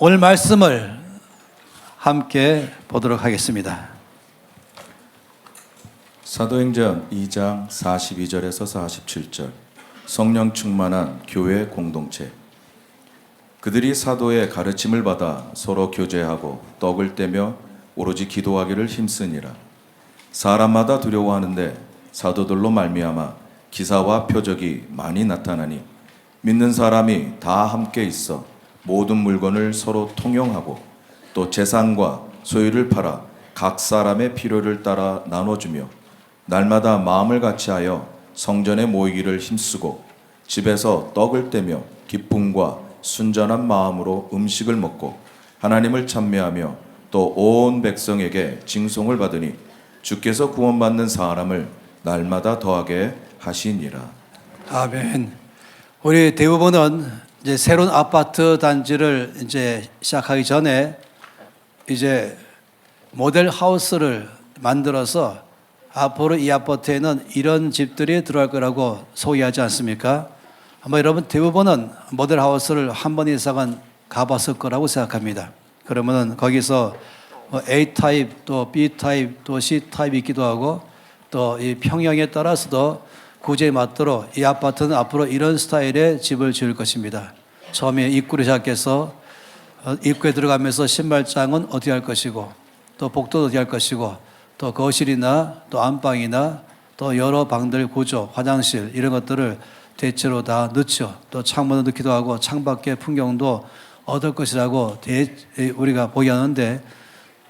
오늘 말씀을 함께 보도록 하겠습니다. 사도행전 2장 42절에서 47절. 성령 충만한 교회 공동체. 그들이 사도의 가르침을 받아 서로 교제하고 떡을 떼며 오로지 기도하기를 힘쓰니라. 사람마다 두려워하는데 사도들로 말미암아 기사와 표적이 많이 나타나니 믿는 사람이 다 함께 있어 모든 물건을 서로 통용하고 또 재산과 소유를 팔아 각 사람의 필요를 따라 나눠주며 날마다 마음을 같이하여 성전에 모이기를 힘쓰고 집에서 떡을 떼며 기쁨과 순전한 마음으로 음식을 먹고 하나님을 찬미하며 또 온 백성에게 징송을 받으니 주께서 구원받는 사람을 날마다 더하게 하시니라. 아멘. 우리 대부분은 이제 새로운 아파트 단지를 이제 시작하기 전에 이제 모델 하우스를 만들어서 앞으로 이 아파트에는 이런 집들이 들어갈 거라고 소개하지 않습니까? 아마 여러분 대부분은 모델 하우스를 한 번 이상은 가봤을 거라고 생각합니다. 그러면은 거기서 A 타입, 또 B 타입, 또 C 타입이 있기도 하고 또 이 평형에 따라서도 구제에 맞도록 이 아파트는 앞으로 이런 스타일의 집을 지을 것입니다. 처음에 입구를 시작해서 입구에 들어가면서 신발장은 어떻게 할 것이고 또 복도도 어떻게 할 것이고 또 거실이나 또 안방이나 또 여러 방들 구조, 화장실 이런 것들을 대체로 다 넣죠. 또 창문을 넣기도 하고 창밖의 풍경도 얻을 것이라고 우리가 보게 하는데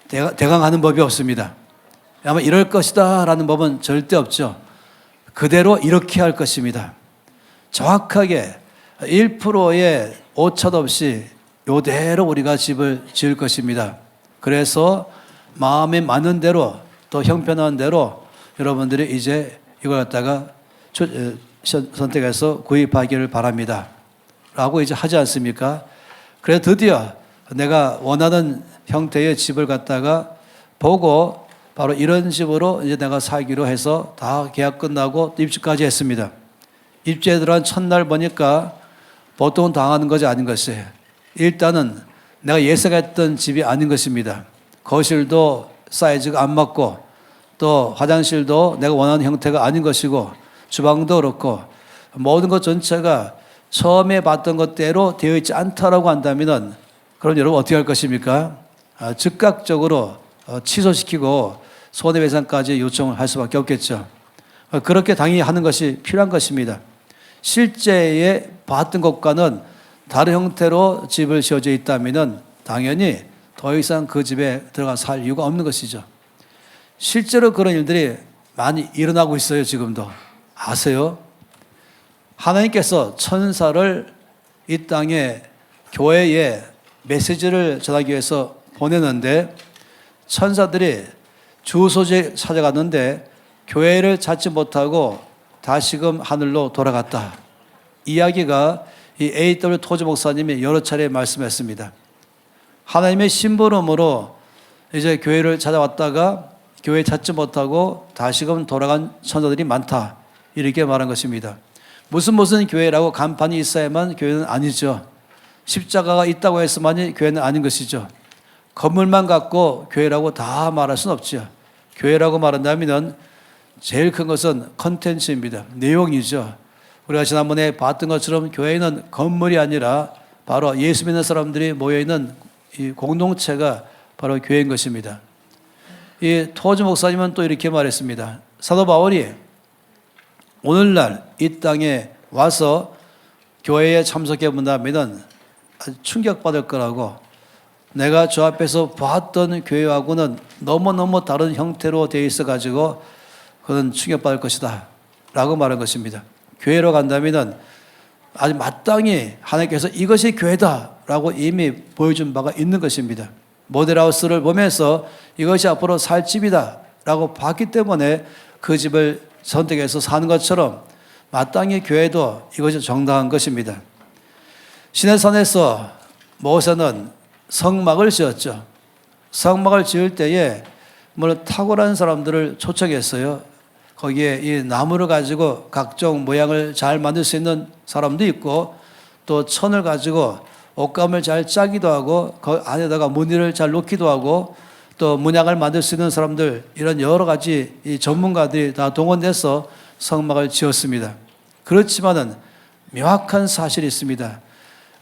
대강 하는 법이 없습니다. 아마 이럴 것이다 라는 법은 절대 없죠. 그대로 이렇게 할 것입니다. 정확하게 1%의 오차도 없이 이대로 우리가 집을 지을 것입니다. 그래서 마음에 맞는 대로 또 형편한 대로 여러분들이 이제 이걸 갖다가 선택해서 구입하기를 바랍니다. 라고 이제 하지 않습니까? 그래서 드디어 내가 원하는 형태의 집을 갖다가 보고 바로 이런 집으로 이제 내가 살기로 해서 다 계약 끝나고 입주까지 했습니다. 입주에 들어간 첫날 보니까 보통 당하는 것이 아닌 것이에요. 일단은 내가 예상했던 집이 아닌 것입니다. 거실도 사이즈가 안 맞고 또 화장실도 내가 원하는 형태가 아닌 것이고 주방도 그렇고 모든 것 전체가 처음에 봤던 것대로 되어 있지 않다라고 한다면 그럼 여러분 어떻게 할 것입니까? 즉각적으로 취소시키고 손해배상까지 요청을 할 수밖에 없겠죠. 그렇게 당연히 하는 것이 필요한 것입니다. 실제에 봤던 것과는 다른 형태로 집을 지어져 있다면 당연히 더 이상 그 집에 들어가 살 이유가 없는 것이죠. 실제로 그런 일들이 많이 일어나고 있어요. 지금도. 아세요? 하나님께서 천사를 이 땅에 교회에 메시지를 전하기 위해서 보내는데 천사들이 주소지에 찾아갔는데 교회를 찾지 못하고 다시금 하늘로 돌아갔다. 이야기가 이 A.W. 토지 목사님이 여러 차례 말씀했습니다. 하나님의 심부름으로 이제 교회를 찾아왔다가 교회 찾지 못하고 다시금 돌아간 천사들이 많다. 이렇게 말한 것입니다. 무슨 교회라고 간판이 있어야만 교회는 아니죠. 십자가가 있다고 해서만이 교회는 아닌 것이죠. 건물만 갖고 교회라고 다 말할 수는 없죠. 교회라고 말한다면 제일 큰 것은 컨텐츠입니다. 내용이죠. 우리가 지난번에 봤던 것처럼 교회는 건물이 아니라 바로 예수 믿는 사람들이 모여있는 이 공동체가 바로 교회인 것입니다. 이 토지 목사님은 또 이렇게 말했습니다. 사도 바울이 오늘날 이 땅에 와서 교회에 참석해 본다면 아주 충격받을 거라고, 내가 저 앞에서 봤던 교회하고는 너무너무 다른 형태로 되어 있어 가지고 그건 충격받을 것이다 라고 말한 것입니다. 교회로 간다면 아주 마땅히 하나님께서 이것이 교회다 라고 이미 보여준 바가 있는 것입니다. 모델하우스를 보면서 이것이 앞으로 살 집이다 라고 봤기 때문에 그 집을 선택해서 사는 것처럼 마땅히 교회도 이것이 정당한 것입니다. 시내산에서 모세는 성막을 지었죠. 성막을 지을 때에 물론 탁월한 사람들을 초청했어요. 거기에 이 나무를 가지고 각종 모양을 잘 만들 수 있는 사람도 있고 또 천을 가지고 옷감을 잘 짜기도 하고 그 안에다가 무늬를 잘 놓기도 하고 또 문양을 만들 수 있는 사람들 이런 여러 가지 이 전문가들이 다 동원돼서 성막을 지었습니다. 그렇지만은 명확한 사실이 있습니다.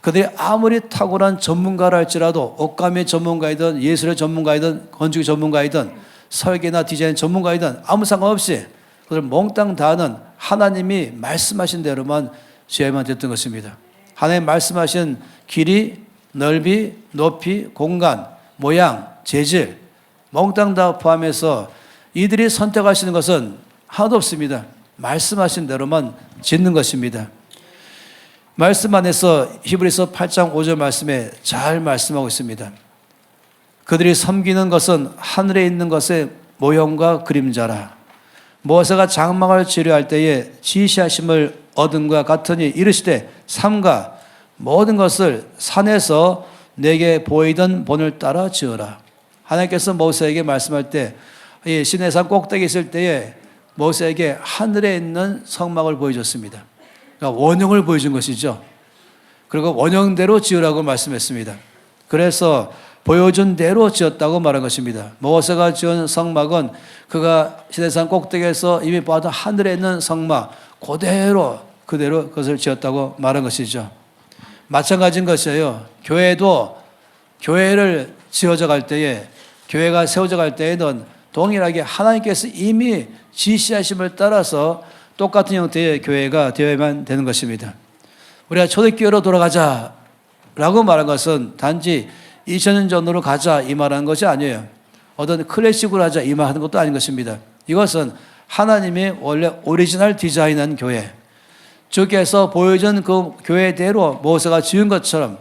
그들이 아무리 탁월한 전문가라 할지라도 옷감의 전문가이든 예술의 전문가이든 건축의 전문가이든 설계나 디자인 전문가이든 아무 상관없이 그들 몽땅 다하는 하나님이 말씀하신 대로만 지어야만 됐던 것입니다. 하나님 말씀하신 길이, 넓이, 높이, 공간, 모양, 재질 몽땅 다 포함해서 이들이 선택하시는 것은 하나도 없습니다. 말씀하신 대로만 짓는 것입니다. 말씀 안에서 히브리서 8장 5절 말씀에 잘 말씀하고 있습니다. 그들이 섬기는 것은 하늘에 있는 것의 모형과 그림자라. 모세가 장막을 지으려 때에 지시하심을 얻은과 같으니 이르시되 삼가 모든 것을 산에서 내게 보이던 본을 따라 지어라. 하나님께서 모세에게 말씀할 때 시내산 꼭대기 있을 때에 모세에게 하늘에 있는 성막을 보여줬습니다. 그러니까 원형을 보여준 것이죠. 그리고 원형대로 지으라고 말씀했습니다. 그래서 보여준 대로 지었다고 말한 것입니다. 모세가 지은 성막은 그가 시내산 꼭대기에서 이미 보았던 하늘에 있는 성막 그대로 그것을 지었다고 말한 것이죠. 마찬가지인 것이에요. 교회도 교회를 지어져 갈 때에 교회가 세워져 갈 때에는 동일하게 하나님께서 이미 지시하심을 따라서 똑같은 형태의 교회가 되어야만 되는 것입니다. 우리가 초대교회로 돌아가자라고 말한 것은 단지 2000년 전으로 가자 이 말하는 것이 아니에요. 어떤 클래식으로 하자 이 말하는 것도 아닌 것입니다. 이것은 하나님이 원래 오리지널 디자인한 교회, 주께서 보여준 그 교회대로 모세가 지은 것처럼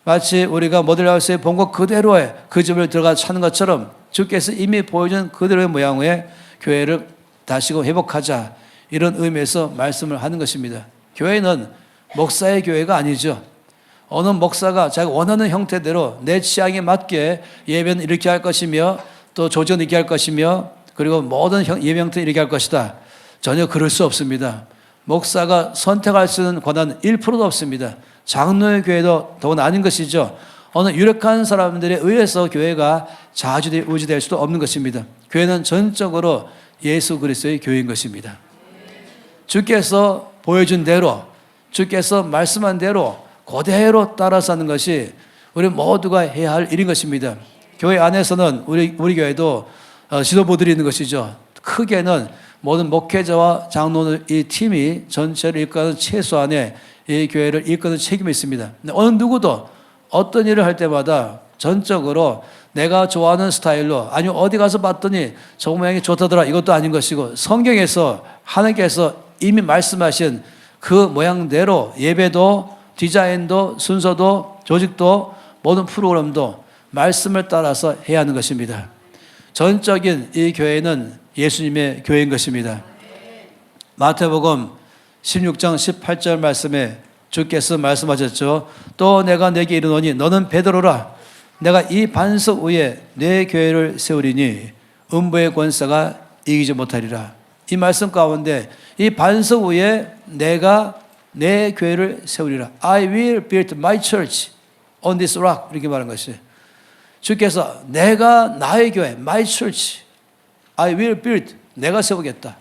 마치 우리가 모델하우스에 본 것 그대로의 그 집을 들어가 찾는 것처럼 주께서 이미 보여준 그대로의 모양의 교회를 다시금 회복하자 이런 의미에서 말씀을 하는 것입니다. 교회는 목사의 교회가 아니죠. 어느 목사가 자기가 원하는 형태대로 내 취향에 맞게 예배는 이렇게 할 것이며 또 조직은 이렇게 할 것이며 그리고 모든 예배 형태는 이렇게 할 것이다. 전혀 그럴 수 없습니다. 목사가 선택할 수 있는 권한은 1%도 없습니다. 장로의 교회도 더는 아닌 것이죠. 어느 유력한 사람들에 의해서 교회가 좌지우지될 수도 없는 것입니다. 교회는 전적으로 예수 그리스도의 교회인 것입니다. 주께서 보여준 대로 주께서 말씀한 대로 그대로 따라서 하는 것이 우리 모두가 해야 할 일인 것입니다. 교회 안에서는 우리 교회도 지도부들이 있는 것이죠. 크게는 모든 목회자와 장로들 이 팀이 전체를 이끌어가는 최소한의 이 교회를 이끄는 책임이 있습니다. 어느 누구도 어떤 일을 할 때마다 전적으로 내가 좋아하는 스타일로 아니면 어디 가서 봤더니 저 모양이 좋다더라 이것도 아닌 것이고 성경에서 하나님께서 이미 말씀하신 그 모양대로 예배도 디자인도 순서도 조직도 모든 프로그램도 말씀을 따라서 해야 하는 것입니다. 전적인 이 교회는 예수님의 교회인 것입니다. 마태복음 16장 18절 말씀에 주께서 말씀하셨죠. 또 내가 내게 이르노니 너는 베드로라. 내가 이 반석 위에 내 교회를 세우리니 음부의 권세가 이기지 못하리라. 이 말씀 가운데 이 반석 위에 내가 내 교회를 세우리라. I will build my church on this rock. 이렇게 말한 것이 주께서 내가 나의 교회 my church I will build 내가 세우겠다.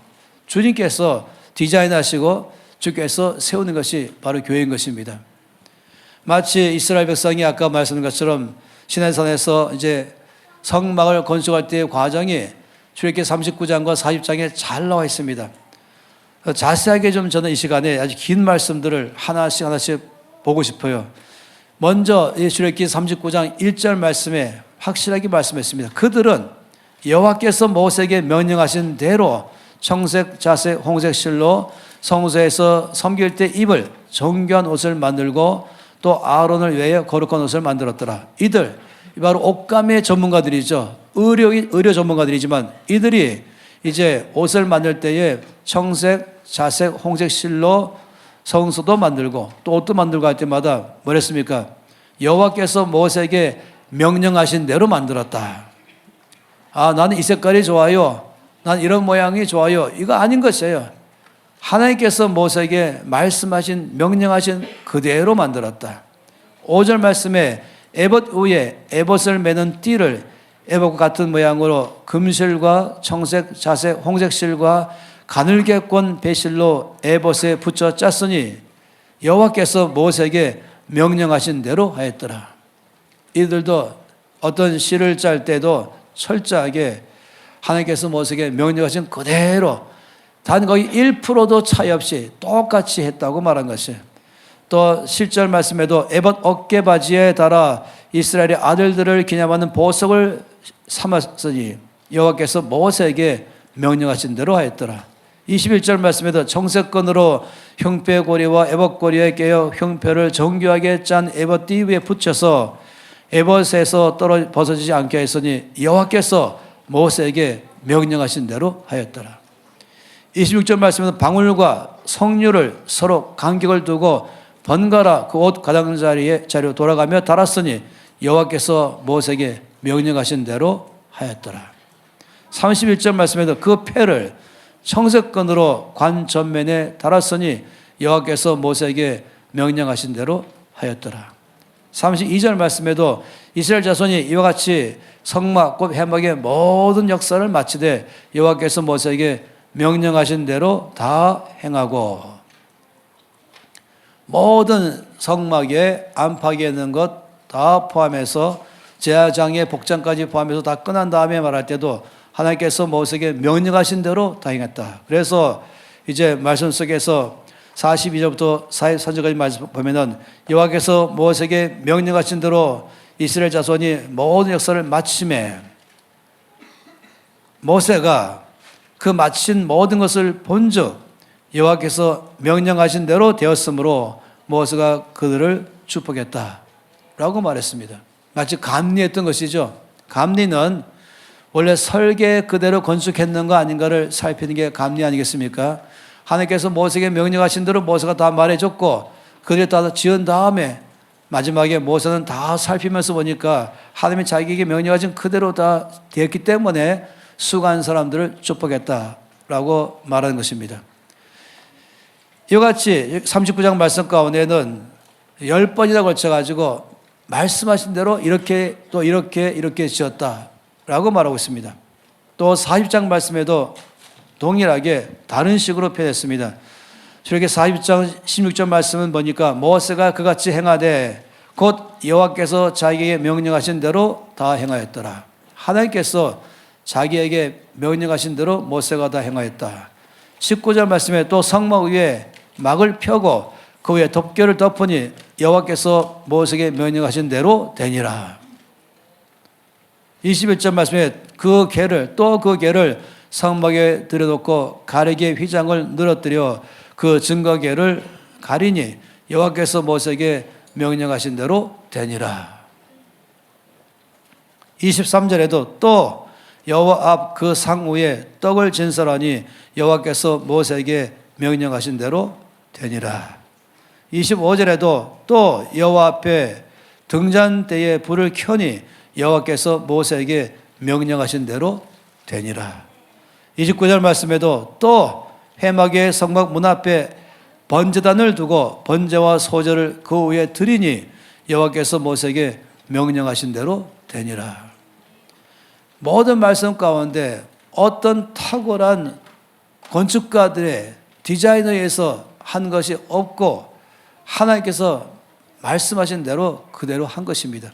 주님께서 디자인하시고 주께서 세우는 것이 바로 교회인 것입니다. 마치 이스라엘 백성이 아까 말씀한 것처럼 시내산에서 이제 성막을 건축할 때의 과정이 출애굽기 39장과 40장에 잘 나와 있습니다. 자세하게 좀 저는 이 시간에 아주 긴 말씀들을 하나씩 보고 싶어요. 먼저 이 출애굽기 39장 1절 말씀에 확실하게 말씀했습니다. 그들은 여호와께서 모세에게 명령하신 대로 청색, 자색, 홍색 실로 성소에서 섬길 때 입을 정교한 옷을 만들고 또 아론을 위하여 거룩한 옷을 만들었더라. 이들 바로 옷감의 전문가들이죠. 의료 전문가들이지만 이들이 이제 옷을 만들 때에 청색, 자색, 홍색 실로 성소도 만들고 또 옷도 만들고 할 때마다 뭐랬습니까? 여호와께서 모세에게 명령하신 대로 만들었다. 아, 나는 이 색깔이 좋아요. 난 이런 모양이 좋아요. 이거 아닌 것이에요. 하나님께서 모세에게 말씀하신 명령하신 그대로 만들었다. 5절 말씀에 에봇 위에 에봇을 매는 띠를 에봇과 같은 모양으로 금실과 청색, 자색, 홍색 실과 가늘게 꼰 배실로 에봇에 붙여 짰으니 여호와께서 모세에게 명령하신 대로 하였더라. 이들도 어떤 실을 짤 때도 철저하게 하나님께서 모세에게 명령하신 그대로 단 거의 1%도 차이 없이 똑같이 했다고 말한 것이에요. 또 7절 말씀에도 에봇 어깨바지에 달아 이스라엘의 아들들을 기념하는 보석을 삼았으니 여호와께서 모세에게 명령하신 대로 하였더라. 21절 말씀에도 정색건으로 흉패고리와 에봇고리에 깨어 흉패를 정교하게 짠 에봇 띠 위에 붙여서 에봇에서 벗어지지 않게 했으니 여호와께서 모세에게 명령하신 대로 하였더라. 26절 말씀에는 방울과 석류를 서로 간격을 두고 번갈아 그 옷 가장자리로 돌아가며 달았으니 여호와께서 모세에게 명령하신 대로 하였더라. 31절 말씀에도 그 패를 청색건으로 관 전면에 달았으니 여호와께서 모세에게 명령하신 대로 하였더라. 32절 말씀에도 이스라엘 자손이 이와 같이 성막 곧 회막의 모든 역사를 마치되 여호와께서 모세에게 명령하신 대로 다 행하고 모든 성막에 안팎에 있는 것 다 포함해서 제사장의 복장까지 포함해서 다 끝난 다음에 말할 때도 하나님께서 모세에게 명령하신 대로 다 행했다. 그래서 이제 말씀 속에서 42절부터 43절까지 말씀 보면은 여호와께서 모세에게 명령하신 대로 이스라엘 자손이 모든 역사를 마침에 모세가 그 마친 모든 것을 본즉 여호와께서 명령하신 대로 되었으므로 모세가 그들을 축복했다라고 말했습니다. 마치 감리했던 것이죠. 감리는 원래 설계 그대로 건축했는가 아닌가를 살피는 게 감리 아니겠습니까? 하나님께서 모세에게 명령하신 대로 모세가 다 말해줬고 그들이 다 지은 다음에 마지막에 모세는 다 살피면서 보니까 하나님이 자기에게 명령하신 그대로 다 되었기 때문에 수고한 사람들을 축복했다라고 말하는 것입니다. 이와 같이 39장 말씀 가운데는 10번이나 걸쳐가지고 말씀하신 대로 이렇게 또 이렇게 지었다라고 말하고 있습니다. 또 40장 말씀에도 동일하게 다른 식으로 표현했습니다. 저렇게 40장 16절 말씀은 보니까 모세가 그같이 행하되 곧 여호와께서 자기에게 명령하신 대로 다 행하였더라. 하나님께서 자기에게 명령하신 대로 모세가 다 행하였다. 19절 말씀에 또 성막 위에 막을 펴고 그 위에 덮개를 덮으니 여호와께서 모세에게 명령하신 대로 되니라. 21절 말씀에 그 개를 성막에 들여놓고 가르기의 휘장을 늘어뜨려 그 증거궤를 가리니 여호와께서 모세에게 명령하신 대로 되니라. 23절에도 또 여호와 앞 그 상 위에 떡을 진설하니 여호와께서 모세에게 명령하신 대로 되니라. 25절에도 또 여호와 앞에 등잔대에 불을 켜니 여호와께서 모세에게 명령하신 대로 되니라. 29절 말씀에도 또 회막의 성막 문 앞에 번제단을 두고 번제와 소제를 그 위에 드리니 여호와께서 모세에게 명령하신 대로 되니라. 모든 말씀 가운데 어떤 탁월한 건축가들의 디자인에 의해서 한 것이 없고 하나님께서 말씀하신 대로 그대로 한 것입니다.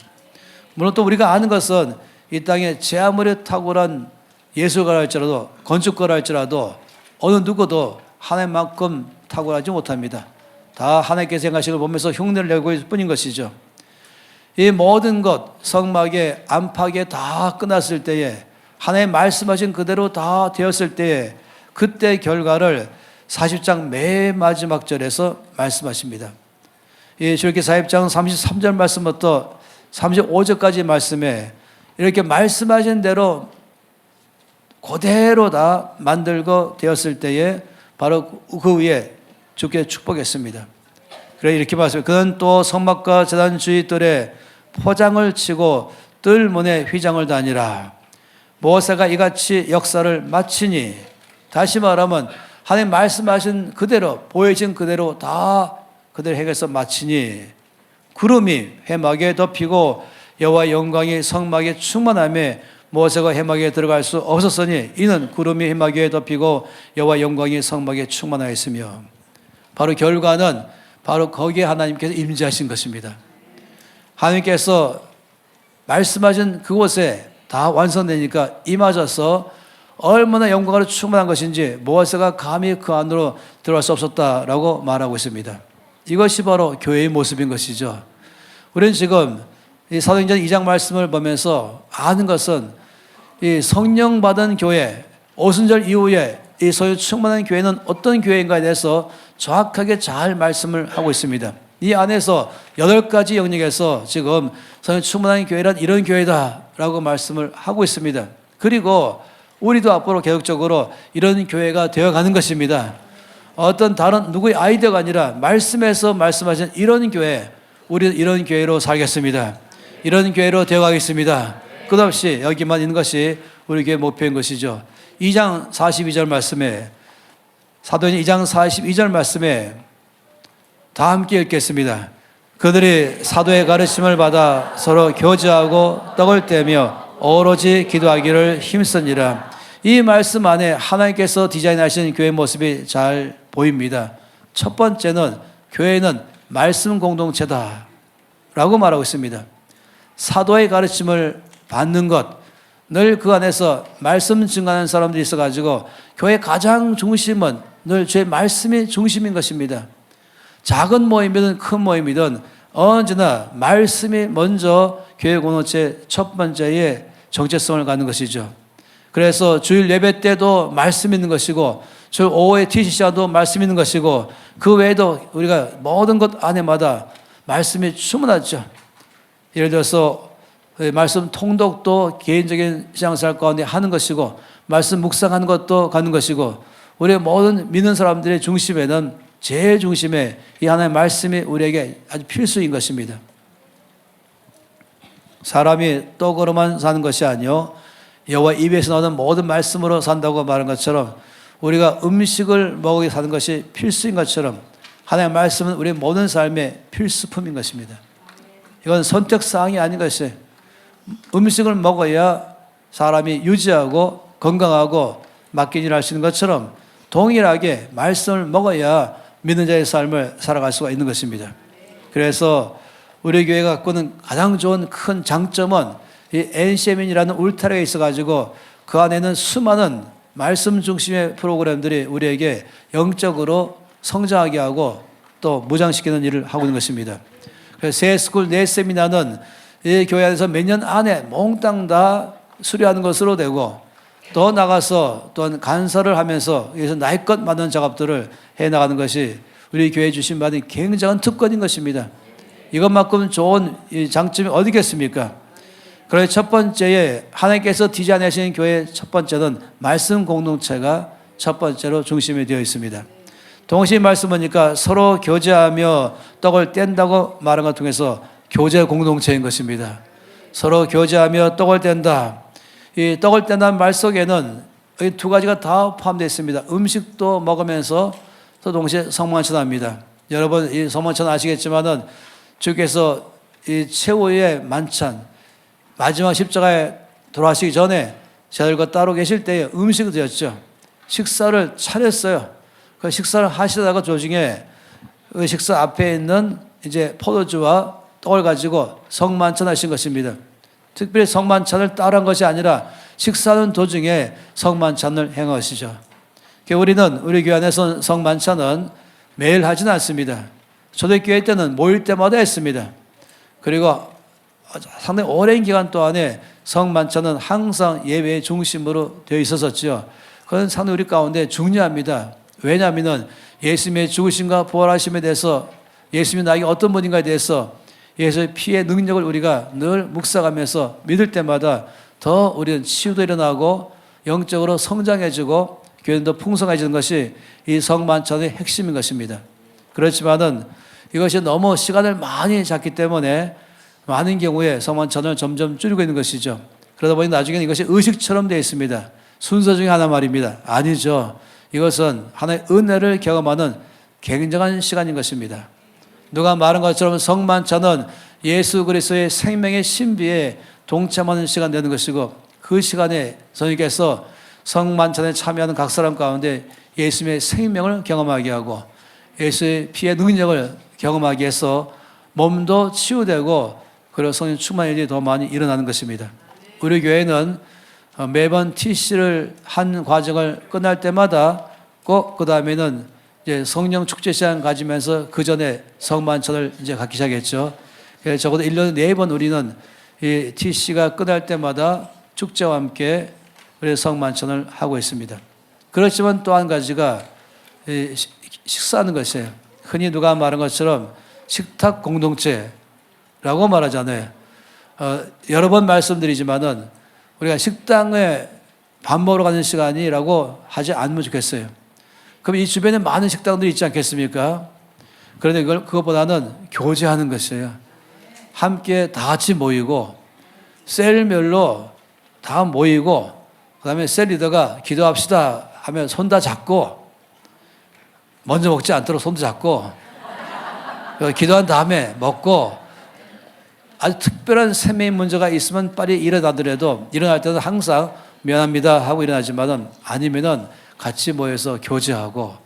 물론 또 우리가 아는 것은 이 땅에 제 아무리 탁월한 예술가라 할지라도 건축가라 할지라도 어느 누구도 하나님만큼 탁월하지 못합니다. 다 하나님께서 행하신 걸 보면서 흉내를 내고 있을 뿐인 것이죠. 이 모든 것 성막의 안팎에 다 끝났을 때에 하나님 말씀하신 그대로 다 되었을 때에 그때 결과를 40장 맨 마지막 절에서 말씀하십니다. 이 출애굽기 40장 33절 말씀부터 35절까지 말씀에 이렇게 말씀하신 대로 그대로 다 만들고 되었을 때에 바로 그 위에 주께 축복했습니다. 그래 이렇게 말씀해요. 그는 또 성막과 제단 주위 뜰에 포장을 치고 뜰 문에 휘장을 다니라. 모세가 이같이 역사를 마치니, 다시 말하면 하나님 말씀하신 그대로 보여진 그대로 다 그대로 행해서 마치니 구름이 회막에 덮이고 여호와의 영광이 성막에 충만함에 모세가 회막에 들어갈 수 없었으니 이는 구름이 회막 위에 덮이고 여호와의 영광이 성막에 충만하였으며, 바로 결과는 바로 거기에 하나님께서 임재하신 것입니다. 하나님께서 말씀하신 그곳에 다 완성되니까 임하셔서 얼마나 영광으로 충만한 것인지 모세가 감히 그 안으로 들어갈 수 없었다라고 말하고 있습니다. 이것이 바로 교회의 모습인 것이죠. 우리는 지금 이 사도행전 2장 말씀을 보면서 아는 것은 이 성령 받은 교회, 오순절 이후에 이 소유 충만한 교회는 어떤 교회인가에 대해서 정확하게 잘 말씀을 하고 있습니다. 이 안에서 8가지 영역에서 지금 소유 충만한 교회란 이런 교회다라고 말씀을 하고 있습니다. 그리고 우리도 앞으로 계속적으로 이런 교회가 되어가는 것입니다. 어떤 다른 누구의 아이디어가 아니라 말씀에서 말씀하신 이런 교회, 우리는 이런 교회로 살겠습니다. 이런 교회로 되어가겠습니다. 끝없이 여기만 있는 것이 우리 교회 목표인 것이죠. 2장 42절 말씀에, 사도행전 2장 42절 말씀에 다 함께 읽겠습니다. 그들이 사도의 가르침을 받아 서로 교제하고 떡을 떼며 오로지 기도하기를 힘쓰니라. 이 말씀 안에 하나님께서 디자인하신 교회 모습이 잘 보입니다. 첫 번째는 교회는 말씀 공동체다 라고 말하고 있습니다. 사도의 가르침을 받는 것, 늘 그 안에서 말씀 증거하는 사람들이 있어가지고 교회 가장 중심은 늘 주의 말씀이 중심인 것입니다. 작은 모임이든 큰 모임이든 언제나 말씀이 먼저 교회 공동체 첫 번째의 정체성을 갖는 것이죠. 그래서 주일 예배 때도 말씀 있는 것이고 주일 오후에 TCC도 말씀 있는 것이고 그 외에도 우리가 모든 것 안에마다 말씀이 충분하죠. 예를 들어서 말씀 통독도 개인적인 신앙생활 가운데 하는 것이고 말씀 묵상하는 것도 가는 것이고 우리의 모든 믿는 사람들의 중심에는 제일 중심에 이 하나님의 말씀이 우리에게 아주 필수인 것입니다. 사람이 떡으로만 사는 것이 아니요 여호와 입에서 나오는 모든 말씀으로 산다고 말한 것처럼 우리가 음식을 먹으며 사는 것이 필수인 것처럼 하나님의 말씀은 우리의 모든 삶의 필수품인 것입니다. 이건 선택사항이 아닌 것이 음식을 먹어야 사람이 유지하고 건강하고 맡긴 일을 할 수 있는 것처럼 동일하게 말씀을 먹어야 믿는 자의 삶을 살아갈 수가 있는 것입니다. 그래서 우리 교회가 갖고 있는 가장 좋은 큰 장점은 이 NCM이라는 울타리가 있어가지고 그 안에는 수많은 말씀 중심의 프로그램들이 우리에게 영적으로 성장하게 하고 또 무장시키는 일을 하고 있는 것입니다. 그래서 새 스쿨 내 세미나는 이 교회 안에서 몇 년 안에 몽땅 다 수료하는 것으로 되고 더 나가서 또한 간사를 하면서 여기서 나의 것 맞는 작업들을 해나가는 것이 우리 교회에 주신 받은 굉장한 특권인 것입니다. 이것만큼 좋은 장점이 어디겠습니까? 그래서 첫 번째에 하나님께서 디자인하신 교회의 첫 번째는 말씀 공동체가 첫 번째로 중심이 되어 있습니다. 동시에 말씀하니까 서로 교제하며 떡을 뗀다고 말한 것 통해서 교제 공동체인 것입니다. 서로 교제하며 떡을 뗀다. 이 떡을 뗀다는 말 속에는 이 두 가지가 다 포함되어 있습니다. 음식도 먹으면서 또 동시에 성만찬합니다. 여러분 이 성만찬 아시겠지만은 주께서 이 최후의 만찬 마지막 십자가에 돌아가시기 전에 저들과 따로 계실 때에 음식이 되었죠. 식사를 차렸어요. 그 식사를 하시다가 도중에 그 식사 앞에 있는 이제 포도주와 떡을 가지고 성만찬 하신 것입니다. 특별히 성만찬을 따라한 것이 아니라 식사하는 도중에 성만찬을 행하시죠. 우리는 우리 교회 안에서 성만찬은 매일 하지는 않습니다. 초대교회 때는 모일 때마다 했습니다. 그리고 상당히 오랜 기간 동안에 성만찬은 항상 예배의 중심으로 되어 있었었죠. 그건 상당히 우리 가운데 중요합니다. 왜냐하면 예수님의 죽으심과 부활하심에 대해서 예수님이 나에게 어떤 분인가에 대해서 예수의 피의 능력을 우리가 늘 묵상하면서 믿을 때마다 더 우리는 치유도 일어나고 영적으로 성장해지고 교회는 더 풍성해지는 것이 이 성만찬의 핵심인 것입니다. 그렇지만은 이것이 너무 시간을 많이 잡기 때문에 많은 경우에 성만찬을 점점 줄이고 있는 것이죠. 그러다 보니 나중에는 이것이 의식처럼 되어 있습니다. 순서 중에 하나 말입니다. 아니죠. 이것은 하나의 은혜를 경험하는 굉장한 시간인 것입니다. 누가 말한 것처럼 성만찬은 예수 그리스도의 생명의 신비에 동참하는 시간 되는 것이고, 그 시간에 선생님께서 성만찬에 참여하는 각 사람 가운데 예수님의 생명을 경험하게 하고 예수의 피의 능력을 경험하게 해서 몸도 치유되고, 그리고 성령 충만의 일이 더 많이 일어나는 것입니다. 우리 교회는 매번 TC를 한 과정을 끝날 때마다 꼭 그 다음에는 이제 성령 축제 시간 가지면서 그 전에 성만찬을 이제 갖기 시작했죠. 그래서 적어도 1년에 4번 우리는 이 TC가 끝날 때마다 축제와 함께 그래서 성만찬을 하고 있습니다. 그렇지만 또 한 가지가 식사하는 것이에요. 흔히 누가 말한 것처럼 식탁 공동체라고 말하잖아요. 여러 번 말씀드리지만은 우리가 식당에 밥 먹으러 가는 시간이라고 하지 않으면 좋겠어요. 그럼 이 주변에 많은 식당들이 있지 않겠습니까? 그런데 그것보다는 교제하는 것이에요. 함께 다 같이 모이고 셀별로 다 모이고, 그 다음에 셀 리더가 기도합시다 하면 손 다 잡고, 먼저 먹지 않도록 손도 잡고, 기도한 다음에 먹고, 아주 특별한 생명의 문제가 있으면 빨리 일어나더라도 일어날 때는 항상 미안합니다 하고 일어나지만은, 아니면은 같이 모여서 교제하고,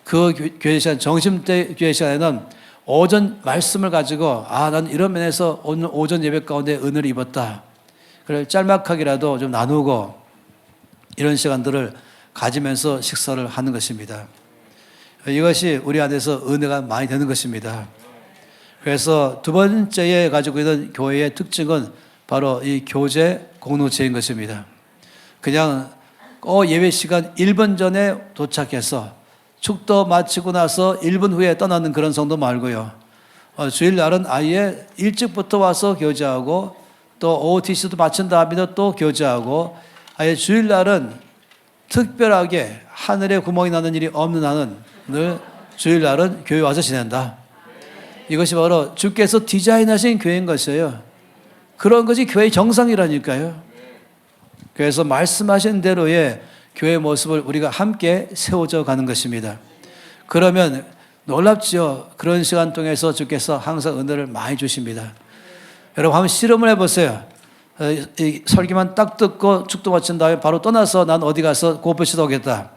그 교회 시간, 점심때 교회 시간에는 오전 말씀을 가지고 난 이런 면에서 오늘 오전 예배 가운데 은혜를 입었다. 그래 짤막하게라도 좀 나누고 이런 시간들을 가지면서 식사를 하는 것입니다. 이것이 우리 안에서 은혜가 많이 되는 것입니다. 그래서 두 번째에 가지고 있는 교회의 특징은 바로 이 교제 공동체인 것입니다. 그냥 예배 시간 1분 전에 도착해서 축도 마치고 나서 1분 후에 떠나는 그런 성도 말고요. 주일날은 아예 일찍부터 와서 교제하고, 또 OTC도 마친 다음에 또 교제하고, 아예 주일날은 특별하게 하늘에 구멍이 나는 일이 없는 한은 늘 주일날은 교회 와서 지낸다. 이것이 바로 주께서 디자인하신 교회인 것이에요. 그런 것이 교회의 정상이라니까요. 그래서 말씀하신 대로의 교회의 모습을 우리가 함께 세워져 가는 것입니다. 그러면 놀랍지요. 그런 시간 통해서 주께서 항상 은혜를 많이 주십니다. 여러분 한번 실험을 해보세요. 이 설교만 딱 듣고 축도 마친 다음에 바로 떠나서 난 어디 가서 고프시도 오겠다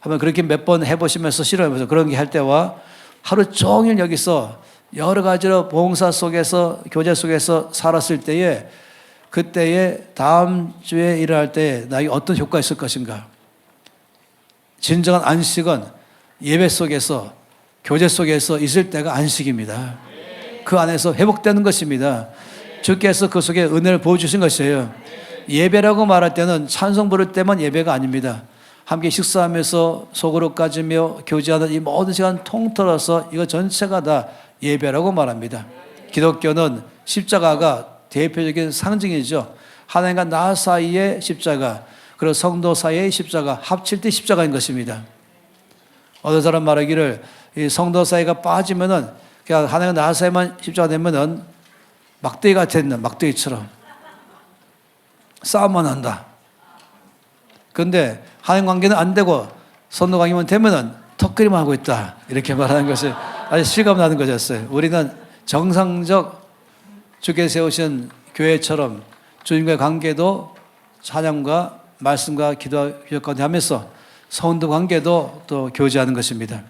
하면, 그렇게 몇 번 해보시면서 실험해보세요. 그런 게 할 때와 하루 종일 여기서 여러 가지로 봉사 속에서 교제 속에서 살았을 때에, 그때에 다음 주에 일어날 때 나에게 어떤 효과가 있을 것인가. 진정한 안식은 예배 속에서 교제 속에서 있을 때가 안식입니다. 그 안에서 회복되는 것입니다. 주께서 그 속에 은혜를 부어주신 것이에요. 예배라고 말할 때는 찬송 부를 때만 예배가 아닙니다. 함께 식사하면서 속으로 까지며 교제하는 이 모든 시간 통틀어서 이거 전체가 다 예배라고 말합니다. 기독교는 십자가가 대표적인 상징이죠. 하나님과 나 사이의 십자가, 그리고 성도 사이의 십자가, 합칠 때 십자가인 것입니다. 어떤 사람 말하기를 이 성도 사이가 빠지면은 그냥 하나님과 나 사이만 십자가 되면은 막대기 같은, 막대기처럼 싸움만 한다. 그런데 하나님 관계는 안 되고 성도 관계만 되면은 턱걸이만 하고 있다. 이렇게 말하는 것이 아주 실감나는 것이었어요. 우리는 정상적 주께서 세우신 교회처럼 주님과의 관계도 찬양과 말씀과 기도와 가운데 하면서 성도 관계도 또 교제하는 것입니다.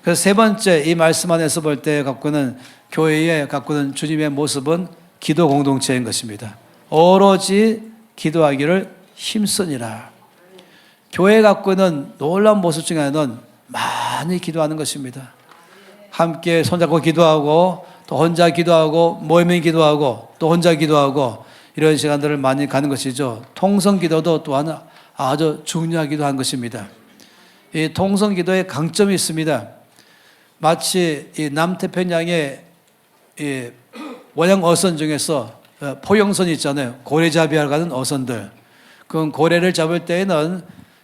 그래서 세 번째, 이 말씀 안에서 볼 때 갖고는 교회에 갖고는 주님의 모습은 기도 공동체인 것입니다. 오로지 기도하기를 힘쓰니라. 교회 갖고는 놀라운 모습 중에 하나는 많이 기도하는 것입니다. 함께 손잡고 기도하고, 또 혼자 기도하고, 모이면 기도하고, 또 혼자 기도하고, 이런 시간들을 많이 가는 것이죠. 통성 기도도 또한 아주 중요하기도 한 것입니다. 이 통성 기도에 강점이 있습니다. 마치 이 남태평양의 이 원형 어선 중에서 포용선이 있잖아요. 고래잡이하러 가는 어선들. 그 고래를 잡을 때에는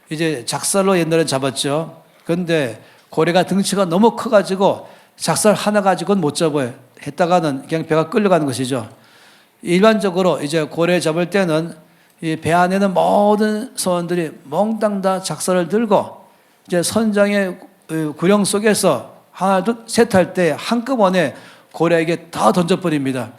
이제 작살로 옛날에 잡았죠. 그런데 고래가 등치가 너무 커가지고 작살 하나 가지고는 못 잡아요. 했다가는 그냥 배가 끌려가는 것이죠. 일반적으로 이제 고래 잡을 때는 이 배 안에는 모든 선원들이 몽땅 다 작살을 들고 이제 선장의 구령 속에서 하나 둘 셋 할 때 한꺼번에 고래에게 다 던져버립니다.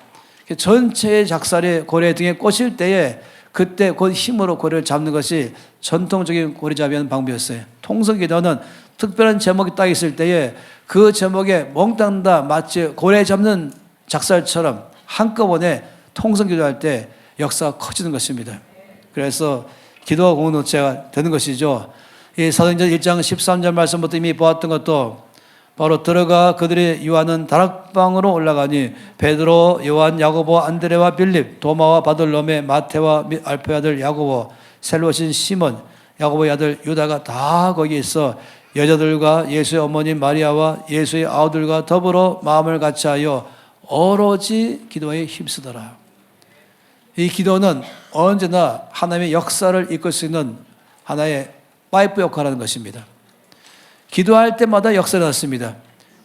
전체의 작살이 고래 등에 꽂힐 때에 그때 그 힘으로 고래를 잡는 것이 전통적인 고래잡이 하는 방법이었어요. 통성기도는 특별한 제목이 딱 있을 때에 그 제목에 몽땅 다 마치 고래 잡는 작살처럼 한꺼번에 통성기도할 때 역사가 커지는 것입니다. 그래서 기도와 공동체가 되는 것이죠. 이 사도행전 1장 13절 말씀부터 이미 보았던 것도 바로 들어가 그들이 유하는 다락방으로 올라가니 베드로, 요한, 야고보, 안드레와 빌립, 도마와 바돌로메, 마테와 알페의 아들 야고보, 셀롯인 시몬, 야고보의 아들 유다가 다 거기 있어 여자들과 예수의 어머니 마리아와 예수의 아우들과 더불어 마음을 같이하여 오로지 기도에 힘쓰더라. 이 기도는 언제나 하나님의 역사를 이끌 수 있는 하나의 파이프 역할을 하는 것입니다. 기도할 때마다 역사가 났습니다.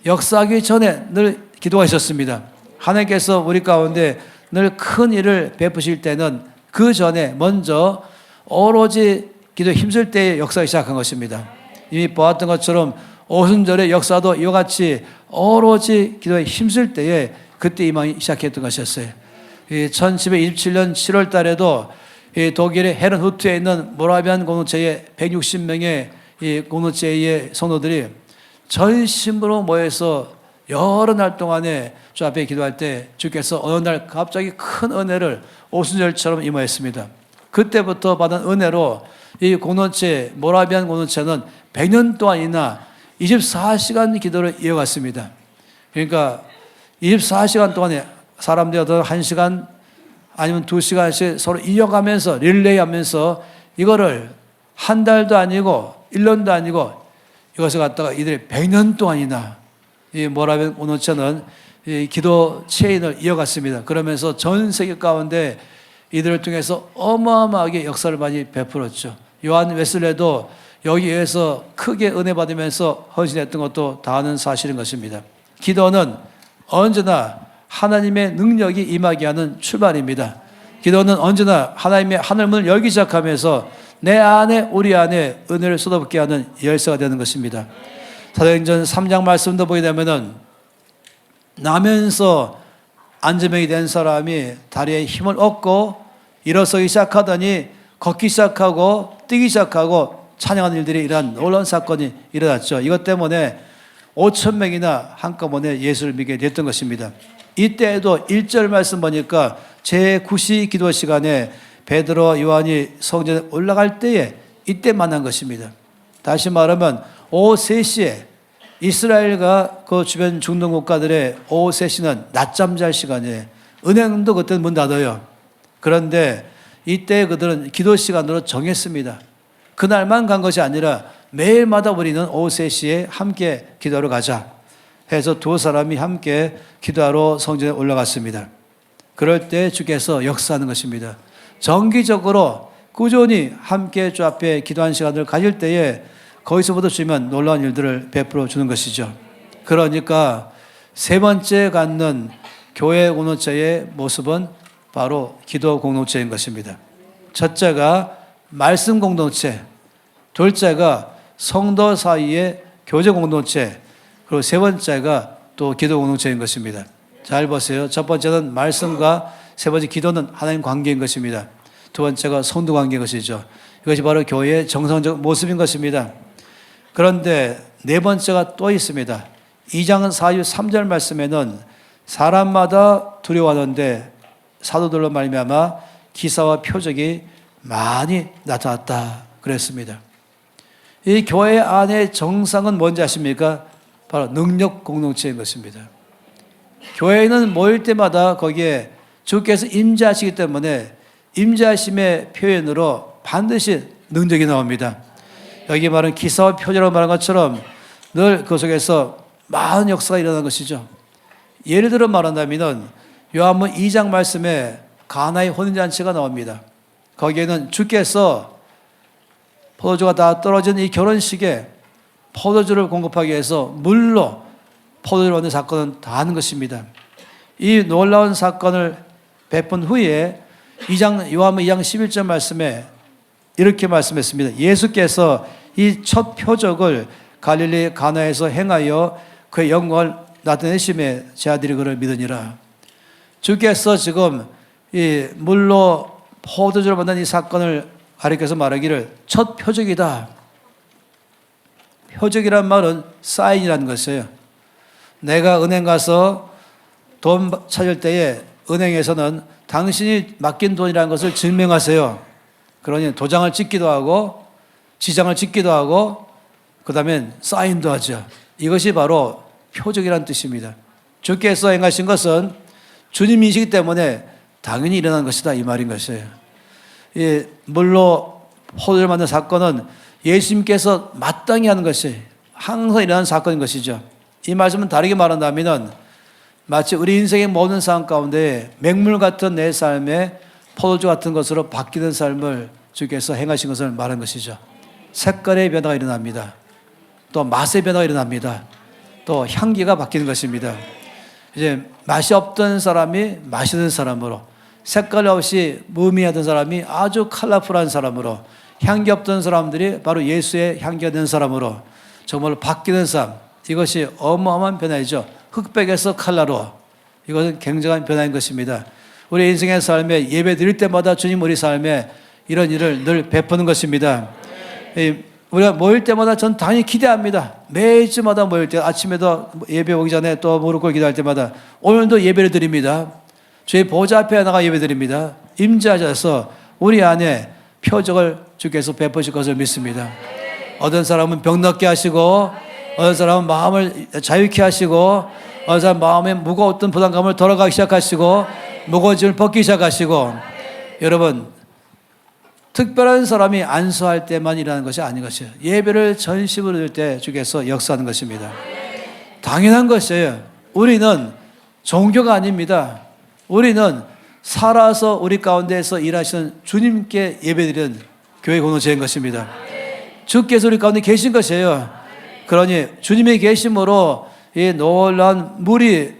역사하기 전에 늘 기도가 있었습니다. 하나님께서 우리 가운데 늘 큰 일을 베푸실 때는 그 전에 먼저 오로지 기도에 힘쓸 때의 역사가 시작한 것입니다. 이미 보았던 것처럼 오순절의 역사도 이와 같이 오로지 기도에 힘쓸 때에 그때 이망이 시작했던 것이었어요. 1727년 7월 달에도 독일의 헤른후트에 있는 모라비안 공동체의 160명의 이 공동체의 성도들이 전심으로 모여서 여러 날 동안에 주 앞에 기도할 때 주께서 어느 날 갑자기 큰 은혜를 오순절처럼 임하였습니다. 그때부터 받은 은혜로 이 공동체, 모라비안 공동체는 100년 동안이나 24시간 기도를 이어갔습니다. 그러니까 24시간 동안에 사람들이 1시간 아니면 2시간씩 서로 이어가면서 릴레이 하면서 이거를 한 달도 아니고 1년도 아니고 이것을 갖다가 이들이 100년 동안이나 이 모라비안 공동체는 이 기도 체인을 이어갔습니다. 그러면서 전 세계 가운데 이들을 통해서 어마어마하게 역사를 많이 베풀었죠. 요한 웨슬레도 여기에서 크게 은혜 받으면서 헌신했던 것도 다 아는 사실인 것입니다. 기도는 언제나 하나님의 능력이 임하게 하는 출발입니다. 기도는 언제나 하나님의 하늘문을 열기 시작하면서 내 안에 우리 안에 은혜를 쏟아붓게 하는 열쇠가 되는 것입니다. 사도행전 3장 말씀도 보게 되면은 나면서 안전병이 된 사람이 다리에 힘을 얻고 일어서기 시작하더니 걷기 시작하고 뛰기 시작하고 찬양하는 일들이 이러한 놀라운 사건이 일어났죠. 이것 때문에 5,000명이나 한꺼번에 예수를 믿게 됐던 것입니다. 이때에도 1절 말씀 보니까 제9시 기도 시간에 베드로, 요한이 성전에 올라갈 때에 이때 만난 것입니다. 다시 말하면 오후 3시에 이스라엘과 그 주변 중동 국가들의 오후 3시는 낮잠 잘 시간이에요. 은행도 그때는 문 닫아요. 그런데 이때 그들은 기도 시간으로 정했습니다. 그날만 간 것이 아니라 매일마다 우리는 오후 3시에 함께 기도하러 가자 해서 두 사람이 함께 기도하러 성전에 올라갔습니다. 그럴 때 주께서 역사하는 것입니다. 정기적으로 꾸준히 함께 주 앞에 기도하는 시간을 가질 때에 거기서부터 주면 놀라운 일들을 베풀어 주는 것이죠. 그러니까 세 번째 갖는 교회 공동체의 모습은 바로 기도 공동체인 것입니다. 첫째가 말씀 공동체, 둘째가 성도 사이의 교제 공동체, 그리고 세 번째가 또 기도 공동체인 것입니다. 잘 보세요. 첫 번째는 말씀과 세 번째 기도는 하나님 관계인 것입니다. 두 번째가 성도 관계인 것이죠. 이것이 바로 교회의 정상적 모습인 것입니다. 그런데 네 번째가 또 있습니다. 2장 4절 3절 말씀에는 사람마다 두려워하는데 사도들로 말미암아 기사와 표적이 많이 나타났다 그랬습니다. 이 교회 안의 정상은 뭔지 아십니까? 바로 능력 공동체인 것입니다. 교회는 모일 때마다 거기에 주께서 임재하시기 때문에 임재하심의 표현으로 반드시 능력이 나옵니다. 여기 말은 기사와 표적이라고 말한 것처럼 늘 그 속에서 많은 역사가 일어나는 것이죠. 예를 들어 말한다면 요한복음 2장 말씀에 가나의 혼인잔치가 나옵니다. 거기에는 주께서 포도주가 다 떨어진 이 결혼식에 포도주를 공급하기 위해서 물로 포도주를 얻는 사건은 다 하는 것입니다. 이 놀라운 사건을 베푼 후에 요한복음 2장 11절 말씀에 이렇게 말씀했습니다. 예수께서 이 첫 표적을 갈릴리 가나에서 행하여 그의 영광을 나타내심에 제 아들이 그를 믿으니라. 주께서 지금 이 물로 포도주를 만든 이 사건을 가리켜서 말하기를 첫 표적이다. 표적이란 말은 사인이라는 것이에요. 내가 은행 가서 돈 찾을 때에 은행에서는 당신이 맡긴 돈이라는 것을 증명하세요. 그러니 도장을 찍기도 하고 지장을 찍기도 하고 그 다음에 사인도 하죠. 이것이 바로 표적이라는 뜻입니다. 주께서 행하신 것은 주님이시기 때문에 당연히 일어난 것이다 이 말인 것이에요. 이 물로 포도를 만든 사건은 예수님께서 마땅히 하는 것이 항상 일어나는 사건인 것이죠. 이 말씀은 다르게 말한다면 마치 우리 인생의 모든 상황 가운데 맹물 같은 내 삶에 포도주 같은 것으로 바뀌는 삶을 주께서 행하신 것을 말한 것이죠. 색깔의 변화가 일어납니다. 또 맛의 변화가 일어납니다. 또 향기가 바뀌는 것입니다. 이제 맛이 없던 사람이 맛있는 사람으로, 색깔 없이 무미하던 사람이 아주 컬러풀한 사람으로, 향기 없던 사람들이 바로 예수의 향기가 된 사람으로 정말로 바뀌는 삶, 이것이 어마어마한 변화이죠. 흑백에서 칼라로, 이것은 굉장한 변화인 것입니다. 우리 인생의 삶에 예배 드릴 때마다 주님 우리 삶에 이런 일을 늘 베푸는 것입니다. 우리가 모일 때마다 전 당연히 기대합니다. 매일쯤마다 모일 때, 아침에도 예배 오기 전에 또 무릎 꿇고 기도할 때마다 오늘도 예배를 드립니다. 주의 보좌 앞에 나가 예배 드립니다. 임재하셔서 우리 안에 표적을 주께서 베푸실 것을 믿습니다. 어떤 사람은 병 낫게 하시고, 어떤 사람은 마음을 자유케 하시고, 어떤 사람은 마음에 무거웠던 부담감을 덜어가기 시작하시고, 무거운 짐을 벗기 시작하시고. 여러분, 특별한 사람이 안수할 때만 일하는 것이 아닌 것이에요. 예배를 전심으로 드릴 때 주께서 역사하는 것입니다. 당연한 것이에요. 우리는 종교가 아닙니다. 우리는 살아서 우리 가운데에서 일하시는 주님께 예배드리는 교회 공동체인 것입니다. 주께서 우리 가운데 계신 것이에요. 그러니 주님의 계심으로 이 놀라운 물이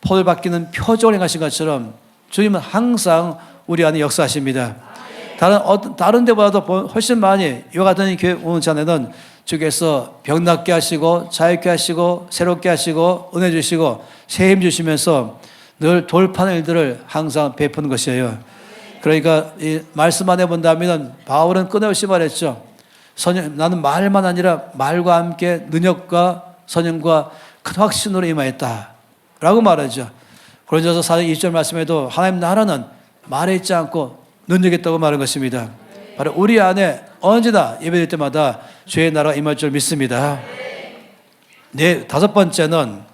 포도를 바뀌는 표적을 행하신 것처럼 주님은 항상 우리 안에 역사하십니다. 다른 데보다도 훨씬 많이 이와 같은 교회 공동체 안에는 주께서 병 낫게 하시고 자유케 하시고 새롭게 하시고 은혜 주시고 새 힘 주시면서 늘 돌파하는 일들을 항상 베푸는 것이에요. 그러니까 이 말씀 안에 본다면 바울은 끊임없이 말했죠. 나는 말만 아니라 말과 함께 능력과 선행과 큰 확신으로 임하였다 라고 말하죠. 고린도서 4장 20절 말씀에도 하나님 나라는 말에 있지 않고 능력이 있다고 말한 것입니다. 바로 우리 안에 언제나 예배드릴 때마다 주의 나라가 임할 줄 믿습니다. 네, 다섯 번째는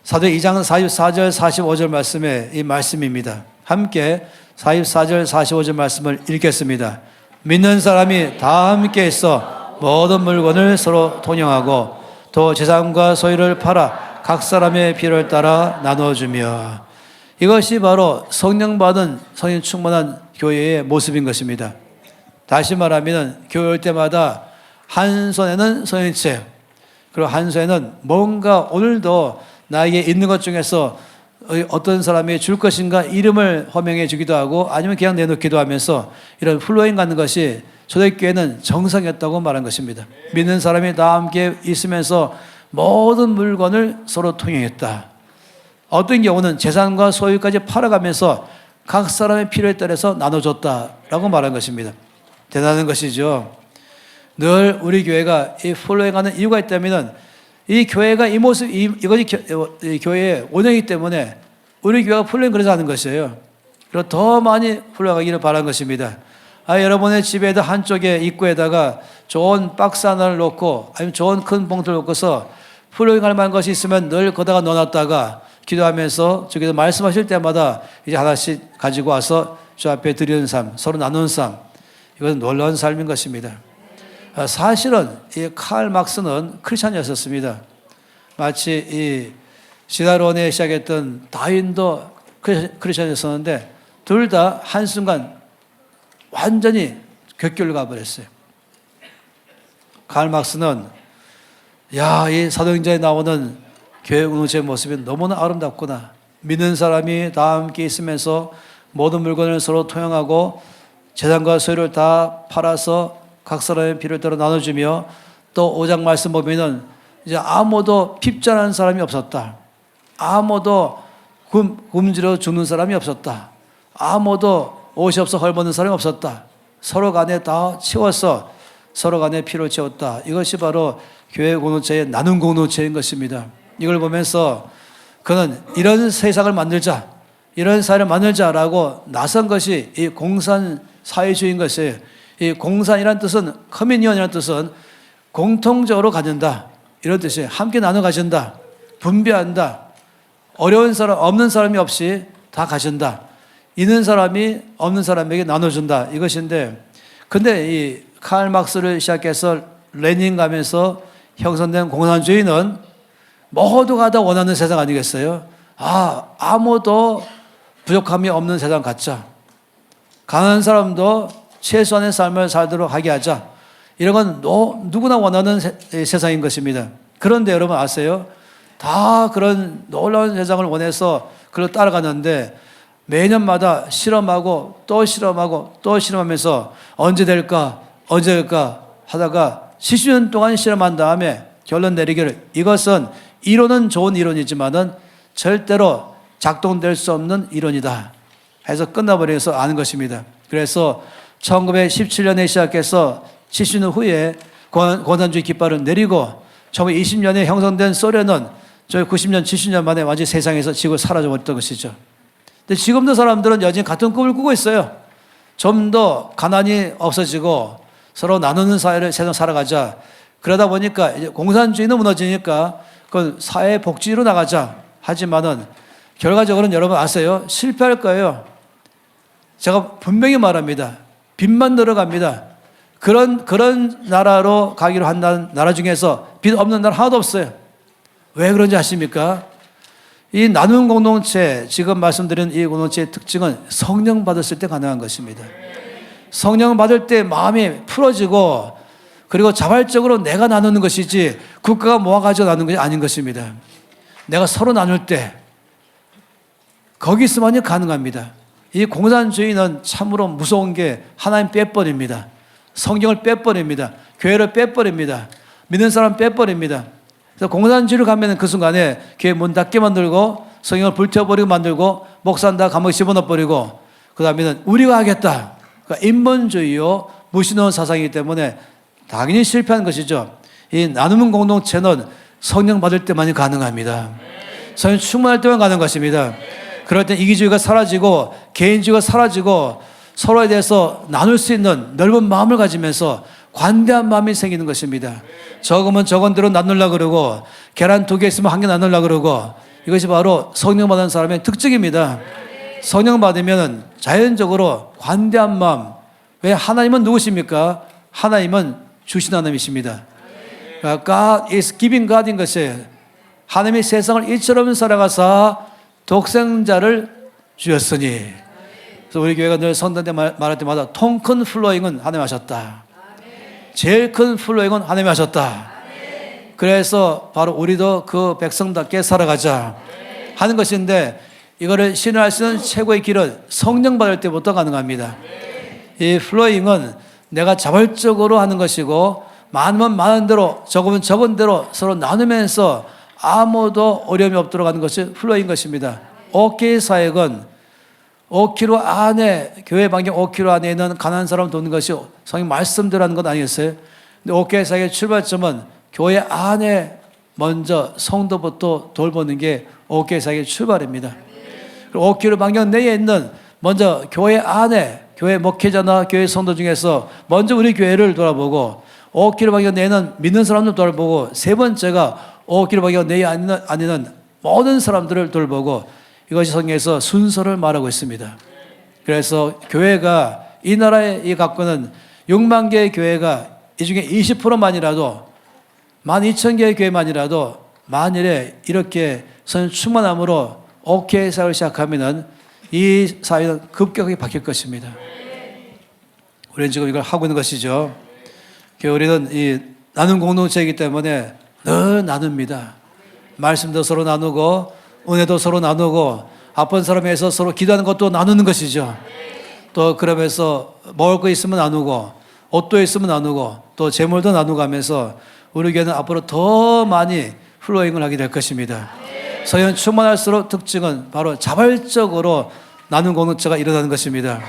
사도행 2장 44절 45절 말씀의 이 말씀입니다. 함께 44절 45절 말씀을 읽겠습니다. 믿는 사람이 다 함께 있어 모든 물건을 서로 통용하고 또 재산과 소유를 팔아 각 사람의 필요를 따라 나눠주며. 이것이 바로 성령 받은 성령 충만한 교회의 모습인 것입니다. 다시 말하면 교회 올 때마다 한 손에는 성령체, 그리고 한 손에는 뭔가 오늘도 나에게 있는 것 중에서 어떤 사람이 줄 것인가 이름을 호명해 주기도 하고 아니면 그냥 내놓기도 하면서 이런 플로잉 갖는 것이 초대교회는 정상이었다고 말한 것입니다. 믿는 사람이 다 함께 있으면서 모든 물건을 서로 통용했다. 어떤 경우는 재산과 소유까지 팔아가면서 각 사람의 필요에 따라서 나눠줬다라고 말한 것입니다. 대단한 것이죠. 늘 우리 교회가 이 플로잉하는 이유가 있다면 이 교회가 이 모습, 이것이 교회의 원형이기 때문에 우리 교회가 플로잉 그래서 하는 것이에요. 그리고 더 많이 플로잉하기를 바라는 것입니다. 여러분의 집에도 한쪽에 입구에다가 좋은 박스 하나를 놓고 아니면 좋은 큰 봉투를 놓고서 플로잉할 만한 것이 있으면 늘 거기다가 넣어놨다가 기도하면서 주께서 말씀하실 때마다 이제 하나씩 가지고 와서 주 앞에 드리는 삶, 서로 나누는 삶, 이것은 놀라운 삶인 것입니다. 사실은 이 칼 막스는 크리스찬이었습니다. 마치 이 시다론에 시작했던 다윈도 크리스찬이었었는데 둘 다 한순간 완전히 격결로 가버렸어요. 칼 막스는 이 사도행전에 나오는 교회 공동체의 모습이 너무나 아름답구나. 믿는 사람이 다 함께 있으면서 모든 물건을 서로 통용하고 재산과 소유를 다 팔아서 각 사람의 필요를 따라 나눠주며 또 5장 말씀 보면은 이제 아무도 핍전하는 사람이 없었다. 아무도 굶주려 죽는 사람이 없었다. 아무도 옷이 없어 헐벗는 사람이 없었다. 서로 간에 다 채웠어. 서로 간에 피로 채웠다. 이것이 바로 교회 공동체의 나눔 공동체인 것입니다. 이걸 보면서 그는 이런 세상을 만들자, 이런 사회를 만들자라고 나선 것이 이 공산사회주의인 것이에요. 이 공산이라는 뜻은, 커뮤니언이라는 뜻은 공통적으로 가진다, 이런 뜻이에요. 함께 나눠 가진다, 분배한다, 어려운 사람, 없는 사람이 없이 다 가진다, 있는 사람이 없는 사람에게 나눠준다, 이것인데, 근데 이 칼 막스를 시작해서 레닌 가면서 형성된 공산주의는 모두가 다 원하는 세상 아니겠어요? 아무도 부족함이 없는 세상 갖자. 가난한 사람도 최소한의 삶을 살도록 하게 하자. 이런 건 누구나 원하는 세상인 것입니다. 그런데 여러분 아세요? 다 그런 놀라운 세상을 원해서 그걸 따라가는데 매년마다 실험하고 또 실험하고 또 실험하면서 언제 될까 하다가 70년 동안 실험한 다음에 결론 내리기를, 이것은 이론은 좋은 이론이지만은 절대로 작동될 수 없는 이론이다 해서 끝나버려서 아는 것입니다. 그래서 1917년에 시작해서 70년 후에 공산주의 깃발을 내리고 1920년에 형성된 소련은 저희 90년, 70년 만에 완전히 세상에서 지구 사라져 버렸던 것이죠. 근데 지금도 사람들은 여전히 같은 꿈을 꾸고 있어요. 좀 더 가난이 없어지고 서로 나누는 사회를 세상 살아가자. 그러다 보니까 이제 공산주의는 무너지니까 그건 사회복지로 나가자. 하지만은 결과적으로는 여러분 아세요? 실패할 거예요. 제가 분명히 말합니다. 빚만 늘어갑니다. 그런 나라로 가기로 한다는 나라 중에서 빚 없는 나라 하나도 없어요. 왜 그런지 아십니까? 이 나눔 공동체, 지금 말씀드린 이 공동체의 특징은 성령 받았을 때 가능한 것입니다. 성령 받을 때 마음이 풀어지고 그리고 자발적으로 내가 나누는 것이지 국가가 모아가지고 나누는 것이 아닌 것입니다. 내가 서로 나눌 때 거기 있으면이 가능합니다. 이 공산주의는 참으로 무서운 게 하나님 빼버립니다. 성경을 빼버립니다. 교회를 빼버립니다. 믿는 사람 빼버립니다. 그래서 공산주의로 가면 그 순간에 교회 문 닫게 만들고 성경을 불태워버리고 만들고 목사한다 감옥에 집어넣어버리고 그 다음에는 우리가 하겠다. 그러니까 인본주의요 무신론 사상이기 때문에 당연히 실패한 것이죠. 이 나눔 공동체는 성령 받을 때만이 가능합니다. 성령 충만할 때만 가능한 것입니다. 그럴 때 이기주의가 사라지고 개인주의가 사라지고 서로에 대해서 나눌 수 있는 넓은 마음을 가지면서 관대한 마음이 생기는 것입니다. 적으면 적은 대로 나누려고 그러고 계란 2개 있으면 1개 나누려고 그러고 이것이 바로 성령 받은 사람의 특징입니다. 성령 받으면 자연적으로 관대한 마음. 왜? 하나님은 누구십니까? 하나님은 주신 하나님이십니다. God is giving God인 것이에요. 하나님이 세상을 이처럼 살아가사 독생자를 주셨으니. 그래서 우리 교회가 늘 선단 때 말할 때마다 통 큰 플로잉은 하나님 하셨다. 제일 큰 플로잉은 하나님 하셨다. 그래서 바로 우리도 그 백성답게 살아가자 하는 것인데 이거를 신뢰할 수 있는 최고의 길은 성령 받을 때부터 가능합니다. 이 플로잉은 내가 자발적으로 하는 것이고 많으면 많은 대로 적으면 적은 대로 서로 나누면서 아무도 어려움이 없도록 하는 것이 플로잉인 것입니다. 5K 사역은 5km 안에 교회 반경 5km 안에 있는 가난한 사람 돕는 것이 성경 말씀대로 하는 것 아니겠어요? 근데 5K 사역의 출발점은 교회 안에 먼저 성도부터 돌보는 게 5K 사역의 출발입니다. 5km 반경 내에 있는 먼저 교회 안에 교회 목회자나 교회 성도 중에서 먼저 우리 교회를 돌아보고 5km 반경 내에는 믿는 사람들 돌아보고 세 번째가 5km 반경 내에 아니는 모든 사람들을 돌보고 이것이 성경에서 순서를 말하고 있습니다. 그래서 교회가 이 나라에 갖고 있는 6만 개의 교회가 이 중에 20%만이라도 12,000개의 교회만이라도 만일에 이렇게 성령 충만함으로 오케이 사역을 시작하면은 이 사회는 급격하게 바뀔 것입니다. 우리는 지금 이걸 하고 있는 것이죠. 우리는 이 나눔 공동체이기 때문에 늘 나눕니다. 말씀도 서로 나누고 은혜도 서로 나누고 아픈 사람에 대해서 서로 기도하는 것도 나누는 것이죠. 또 그러면서 먹을 거 있으면 나누고 옷도 있으면 나누고 또 재물도 나누고 하면서 우리 교회는 앞으로 더 많이 플로잉을 하게 될 것입니다. 성령 충만할수록 특징은 바로 자발적으로 나눔 공동체가 일어나는 것입니다.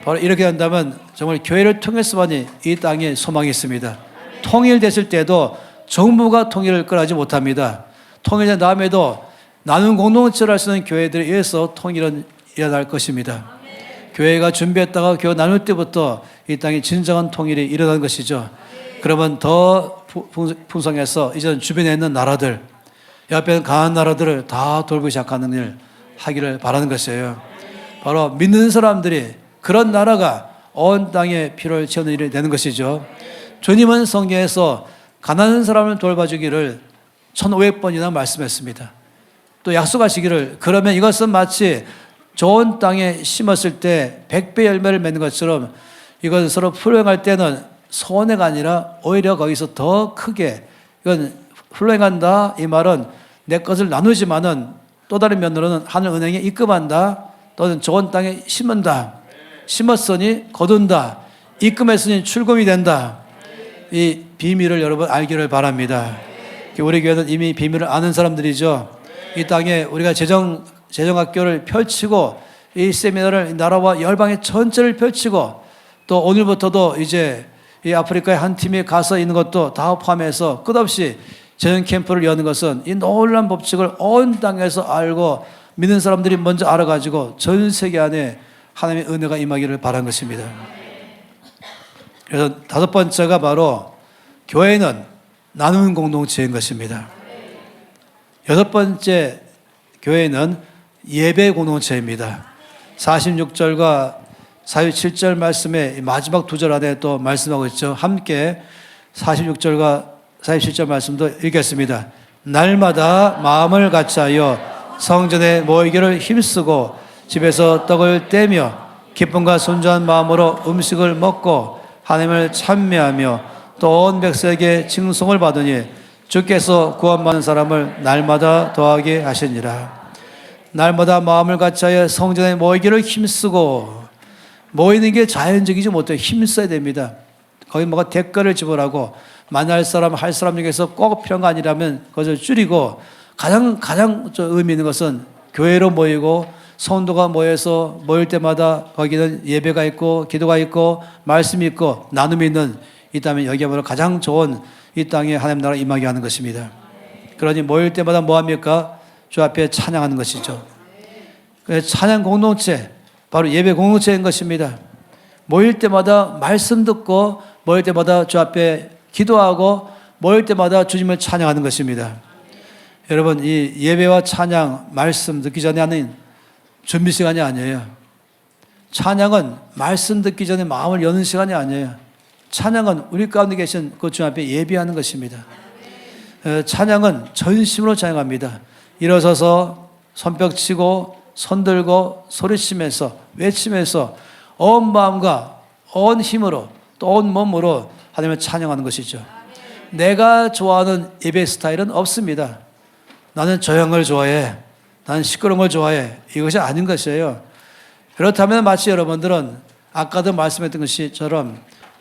바로 이렇게 된다면 정말 교회를 통해서만이 이 땅에 소망이 있습니다. 통일됐을 때도 정부가 통일을 끌어가지 못합니다. 통일된 다음에도 나눔 공동체를 할 수 있는 교회들에 의해서 통일은 일어날 것입니다. 교회가 준비했다가 교회 나눌 때부터 이 땅에 진정한 통일이 일어나는 것이죠. 그러면 더 풍성해서 이제는 주변에 있는 나라들, 옆에 있는 강한 나라들을 다 돌보기 시작하는 일 하기를 바라는 것이에요. 바로 믿는 사람들이 그런 나라가 온 땅에 피로를 채우는 일이 되는 것이죠. 주님은 성경에서 가난한 사람을 돌봐주기를 1500번이나 말씀했습니다. 또 약속하시기를 그러면 이것은 마치 좋은 땅에 심었을 때 100배 열매를 맺는 것처럼 이것을 서로 플로잉할 때는 손해가 아니라 오히려 거기서 더 크게 이건 플로잉한다 이 말은 내 것을 나누지만은 또 다른 면으로는 하늘은행에 입금한다 또는 좋은 땅에 심은다 심었으니 거둔다 입금했으니 출금이 된다 이 비밀을 여러분 알기를 바랍니다. 우리 교회는 이미 비밀을 아는 사람들이죠. 이 땅에 우리가 재정학교를 펼치고 이 세미나를 나라와 열방의 전체를 펼치고 또 오늘부터도 이제 이 아프리카의 한 팀이 가서 있는 것도 다 포함해서 끝없이 재정 캠프를 여는 것은 이 놀라운 법칙을 온 땅에서 알고 믿는 사람들이 먼저 알아가지고 전 세계 안에 하나님의 은혜가 임하기를 바란 것입니다. 그래서 다섯 번째가 바로 교회는 나누는 공동체인 것입니다. 여섯 번째 교회는 예배 공동체입니다. 46절과 47절 말씀에 마지막 두 절 안에 또 말씀하고 있죠. 함께 46절과 47절 말씀도 읽겠습니다. 날마다 마음을 같이하여 성전에 모이기를 힘쓰고 집에서 떡을 떼며 기쁨과 순전한 마음으로 음식을 먹고 하나님을 찬미하며 또 온 백성에게 칭송을 받으니 주께서 구원받는 사람을 날마다 더하게 하시니라. 날마다 마음을 같이하여 성전에 모이기를 힘쓰고 모이는 게 자연적이지 못해요. 힘써야 됩니다. 거기 뭐가 대가를 지불하고 만날 사람 할 사람 중에서 꼭 필요한 거 아니라면 그것을 줄이고 가장 의미 있는 것은 교회로 모이고 성도가 모여서 모일 때마다 거기는 예배가 있고 기도가 있고 말씀이 있고 나눔이 있는 있다면 여기야말로 가장 좋은 이 땅에 하나님 나라 임하게 하는 것입니다. 그러니 모일 때마다 뭐합니까? 주 앞에 찬양하는 것이죠. 찬양 공동체 바로 예배 공동체인 것입니다. 모일 때마다 말씀 듣고 모일 때마다 주 앞에 기도하고 모일 때마다 주님을 찬양하는 것입니다. 여러분 이 예배와 찬양 말씀 듣기 전에 하는 준비 시간이 아니에요. 찬양은 말씀 듣기 전에 마음을 여는 시간이 아니에요. 찬양은 우리 가운데 계신 그 주 앞에 예배하는 것입니다. 찬양은 전심으로 찬양합니다. 일어서서 손뼉 치고 손 들고 소리치면서 외치면서 온 마음과 온 힘으로 또 온 몸으로 하나님을 찬양하는 것이죠. 내가 좋아하는 예배 스타일은 없습니다. 나는 조용을 좋아해. 나는 시끄러운 걸 좋아해. 이것이 아닌 것이에요. 그렇다면 마치 여러분들은 아까도 말씀했던 것처럼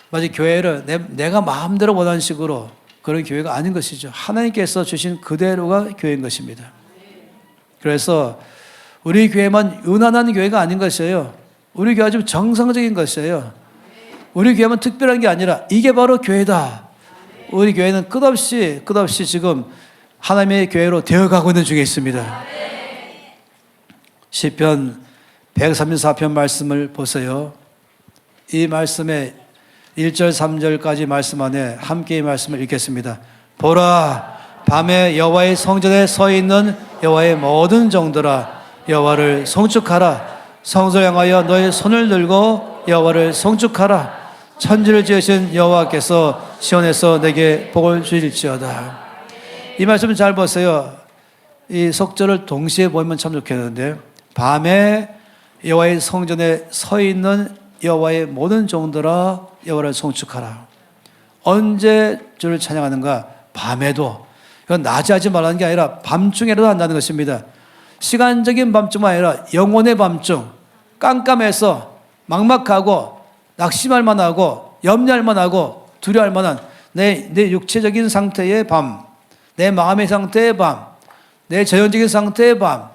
마치 교회를 내가 마음대로 원하는 식으로 그런 교회가 아닌 것이죠. 하나님께서 주신 그대로가 교회인 것입니다. 그래서 우리 교회만 은한한 교회가 아닌 것이에요. 우리 교회가 좀 정상적인 것이에요. 우리 교회만 특별한 게 아니라 이게 바로 교회다. 우리 교회는 끝없이 지금 하나님의 교회로 되어가고 있는 중에 있습니다. 시편 134편 말씀을 보세요. 이 말씀에 1절 3절까지 말씀 안에 함께 이 말씀을 읽겠습니다. 보라 밤에 여호와의 성전에 서 있는 여호와의 모든 종들아 여호와를 송축하라. 성소를 향하여 너의 손을 들고 여호와를 송축하라. 천지를 지으신 여호와께서 시온에서 내게 복을 주실지어다. 이 말씀을 잘 보세요. 이 속절을 동시에 보면 참 좋겠는데 밤에 여호와의 성전에 서 있는 여호와의 모든 종들아 여호와를 송축하라. 언제 주를 찬양하는가? 밤에도. 이건 낮에 하지 말라는 게 아니라 밤중에라도 한다는 것입니다. 시간적인 밤중만 아니라 영혼의 밤중, 깜깜해서 막막하고 낙심할 만하고 염려할 만하고 두려워할 만한 내 육체적인 상태의 밤, 내 마음의 상태의 밤, 내 전형적인 상태의 밤,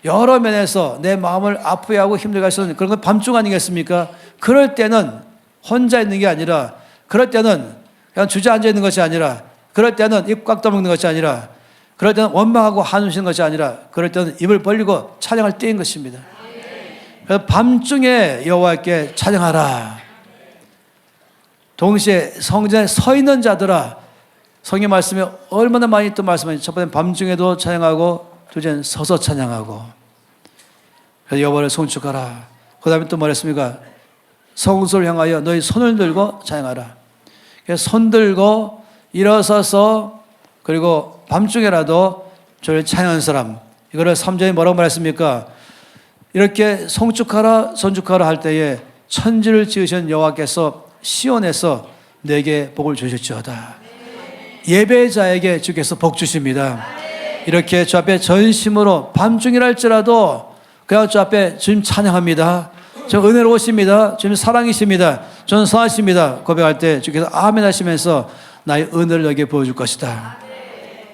여러 면에서 내 마음을 아프게 하고 힘들게 하시는 그런 건 밤중 아니겠습니까? 그럴 때는 혼자 있는 게 아니라, 그럴 때는 그냥 주저앉아 있는 것이 아니라, 그럴 때는 입 꽉 다먹는 것이 아니라, 그럴 때는 원망하고 한숨 쉬는 것이 아니라, 그럴 때는 입을 벌리고 찬양할 때인 것입니다. 그래서 밤중에 여호와께 찬양하라. 동시에 성전에 서 있는 자들아, 성경 말씀에 얼마나 많이 또 말씀하시죠. 첫 번째 밤중에도 찬양하고, 둘째는 서서 찬양하고. 그래서 여호와를 송축하라. 그 다음에 또 뭐랬습니까? 성소를 향하여 너희 손을 들고 찬양하라. 그래서 손 들고 일어서서, 그리고 밤중에라도 저를 찬양하는 사람, 이거를 3절에 뭐라고 말했습니까? 이렇게 송축하라 son축하라 할 때에 천지를 지으신 여호와께서 시온에서 내게 복을 주실지어다. 예배자에게 주께서 복 주십니다. 이렇게 주 앞에 전심으로 밤중이라 할지라도 그냥 주 앞에 주님 찬양합니다. 저 은혜로우십니다. 주님 사랑이십니다. 저는 선하십니다. 고백할 때 주께서 아멘 하시면서 나의 은혜를 너에게 보여줄 것이다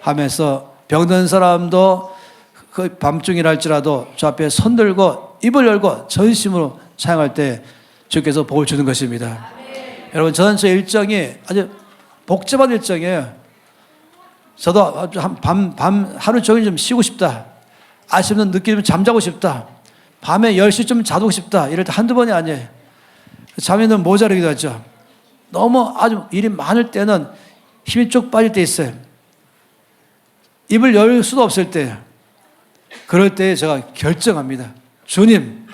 하면서, 병든 사람도 그 밤중이라 할지라도 주 앞에 손 들고 입을 열고 전심으로 찬양할 때 주께서 복을 주는 것입니다. 여러분, 저는 저 일정이 아주 복잡한 일정이에요. 저도 밤 하루 종일 좀 쉬고 싶다, 아침에 늦게 좀 잠자고 싶다, 밤에 10시쯤 자고 싶다, 이럴 때 한두 번이 아니에요. 잠이 너무 모자르기도 하죠. 너무 아주 일이 많을 때는 힘이 쭉 빠질 때 있어요. 입을 열 수도 없을 때, 그럴 때 제가 결정합니다. 주님,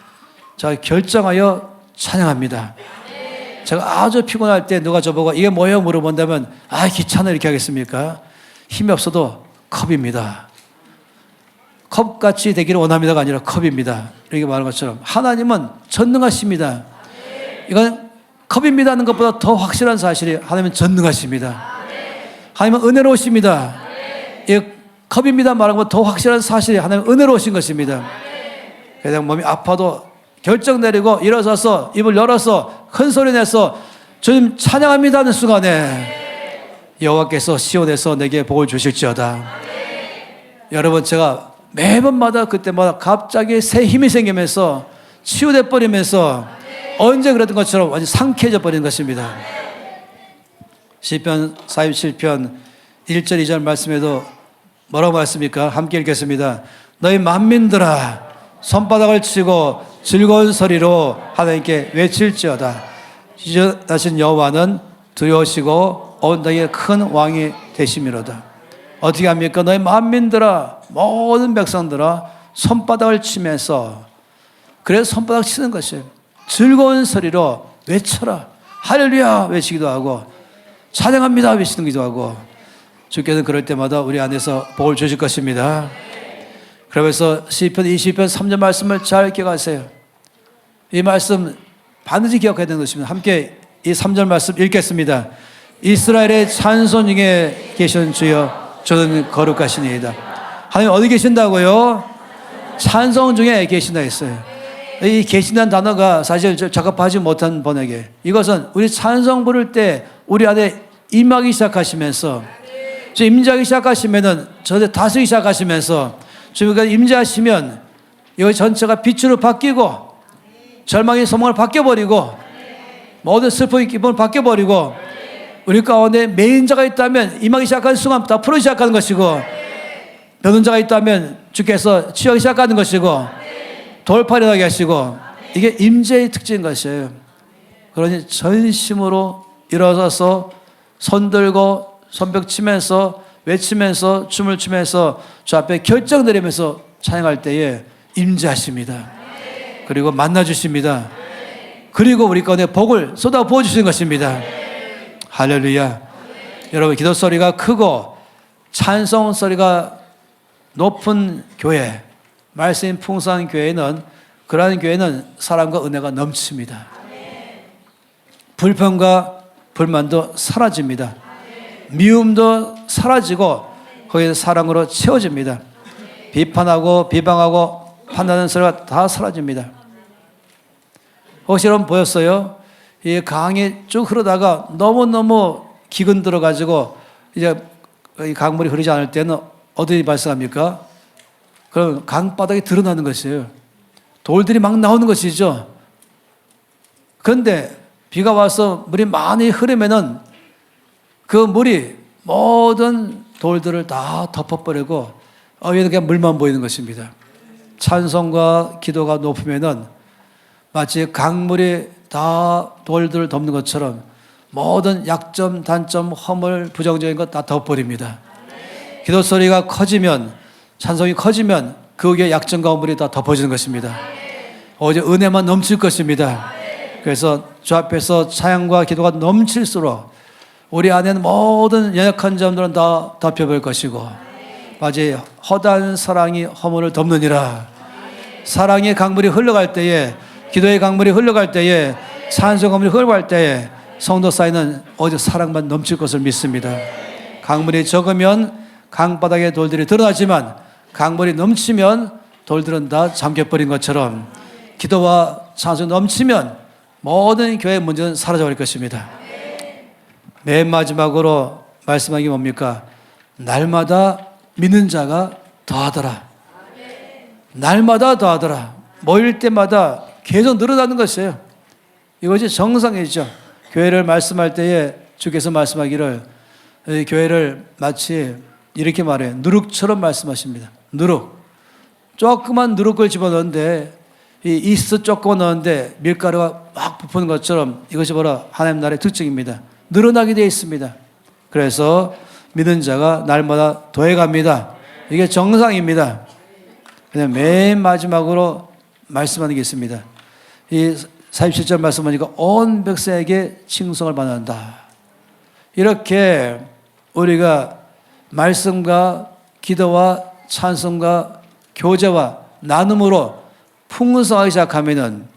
제가 결정하여 찬양합니다. 제가 아주 피곤할 때 누가 저보고 이게 뭐예요 물어본다면, 귀찮아 이렇게 하겠습니까? 힘이 없어도 컵입니다. 컵같이 되기를 원합니다가 아니라 컵입니다. 이렇게 말하는 것처럼 하나님은 전능하십니다. 이건 컵입니다 하는 것보다 더 확실한 사실이, 하나님은 전능하십니다. 하나님은 은혜로우십니다. 이 컵입니다 말하는 것보다 더 확실한 사실이 하나님은 은혜로우신 것입니다. 그냥 몸이 아파도 결정 내리고 일어서서 입을 열어서 큰 소리 내서 주님 찬양합니다 하는 순간에 여호와께서 시온에서 내게 복을 주실지어다. 여러분, 제가 매번마다 그때마다 갑자기 새 힘이 생기면서 치유돼 버리면서 언제 그랬던 것처럼 완전 상쾌해져 버리는 것입니다. 시편 47편 1절 2절 말씀에도 뭐라고 말씀입니까? 함께 읽겠습니다. 너희 만민들아, 손바닥을 치고 즐거운 소리로 하나님께 외칠지어다. 지존하신 여호와는 두려우시고 온 땅에 큰 왕이 되심이로다. 어떻게 합니까? 너희 만민들아, 모든 백성들아, 손바닥을 치면서, 그래서 손바닥 치는 것이에요. 즐거운 소리로 외쳐라. 할렐루야 외치기도 하고, 찬양합니다 외치기도 하고, 주께서는 그럴 때마다 우리 안에서 복을 주실 것입니다. 그러면서 시편 20편 3절 말씀을 잘 기억하세요. 이 말씀 반드시 기억해야 되는 것입니다. 함께 이 3절 말씀 읽겠습니다. 이스라엘의 찬송 중에 계신 주여, 저는 거룩하시니이다. 하나님 어디 계신다고요? 찬송 중에 계신다 했어요. 이 계신다는 단어가 사실 적합하지 못한 번역에, 이것은 우리 찬송 부를 때 우리 안에 임하기 시작하시면서, 임재하기 시작하시면은 저한테 다스리기 시작하시면서, 주님과 임재하시면 이거 전체가 빛으로 바뀌고, 절망의 소망을 바뀌어버리고, 모든 슬픔의 기쁨을 바뀌어버리고, 우리 가운데 매인자가 있다면 임하기 시작하는 순간부터 풀어지기 시작하는 것이고, 병든 자가 있다면 주께서 치유하기 시작하는 것이고, 돌파를 하게 하시고, 이게 임재의 특징인 것이에요. 그러니 전심으로 일어서서 손 들고 손뼉 치면서 외치면서 춤을 추면서 주 앞에 결정 내리면서 찬양할 때에 임재하십니다. 그리고 만나주십니다. 그리고 우리 가운데 복을 쏟아 부어주시는 것입니다. 할렐루야. 여러분, 기도 소리가 크고 찬송 소리가 높은 교회, 말씀 풍성한 교회는, 그러한 교회는 사랑과 은혜가 넘칩니다. 불평과 불만도 사라집니다. 미움도 사라지고 거기에 사랑으로 채워집니다. 비판하고 비방하고 판단하는 소리가 다 사라집니다. 혹시 여러분 보였어요? 이 강이 쭉 흐르다가 너무너무 기근 들어가지고 이제 이 강물이 흐르지 않을 때는 어디 발생합니까? 그럼 강바닥이 드러나는 것이에요. 돌들이 막 나오는 것이죠. 그런데 비가 와서 물이 많이 흐르면은 그 물이 모든 돌들을 다 덮어버리고 위에는 그냥 물만 보이는 것입니다. 찬송과 기도가 높으면은 마치 강물이 다 돌들을 덮는 것처럼 모든 약점, 단점, 허물, 부정적인 것 다 덮어버립니다. 기도 소리가 커지면, 찬송이 커지면 그 위에 약점과 허물이 다 덮어지는 것입니다. 오직 은혜만 넘칠 것입니다. 그래서 주 앞에서 찬양과 기도가 넘칠수록 우리 안에는 모든 연약한 점들은 다 덮여버릴 것이고 마치 허다한 사랑이 허물을 덮느니라. 사랑의 강물이 흘러갈 때에, 기도의 강물이 흘러갈 때에, 찬송 강물이 흘러갈 때에 성도 사이는 오직 사랑만 넘칠 것을 믿습니다. 강물이 적으면 강바닥에 돌들이 드러나지만 강물이 넘치면 돌들은 다 잠겨버린 것처럼 기도와 찬송이 넘치면 모든 교회의 문제는 사라져버릴 것입니다. 맨 마지막으로 말씀하는 게 뭡니까? 날마다 믿는 자가 더하더라. 날마다 더하더라. 모일 때마다 계속 늘어나는 것이에요. 이것이 정상이죠. 교회를 말씀할 때에 주께서 말씀하기를 이 교회를 마치 이렇게 말해요. 누룩처럼 말씀하십니다. 누룩. 조그만 누룩을 집어넣는데 이 이스트 조금 넣었는데 밀가루가 막 부푸는 것처럼 이것이 바로 하나님 나라의 특징입니다. 늘어나게 되어 있습니다. 그래서 믿는 자가 날마다 더해갑니다. 이게 정상입니다. 그냥 맨 마지막으로 말씀하는 게 있습니다. 이 47절 말씀하니까 온 백성에게 칭송을 받는다. 이렇게 우리가 말씀과 기도와 찬송과 교제와 나눔으로 풍성하기 시작하면은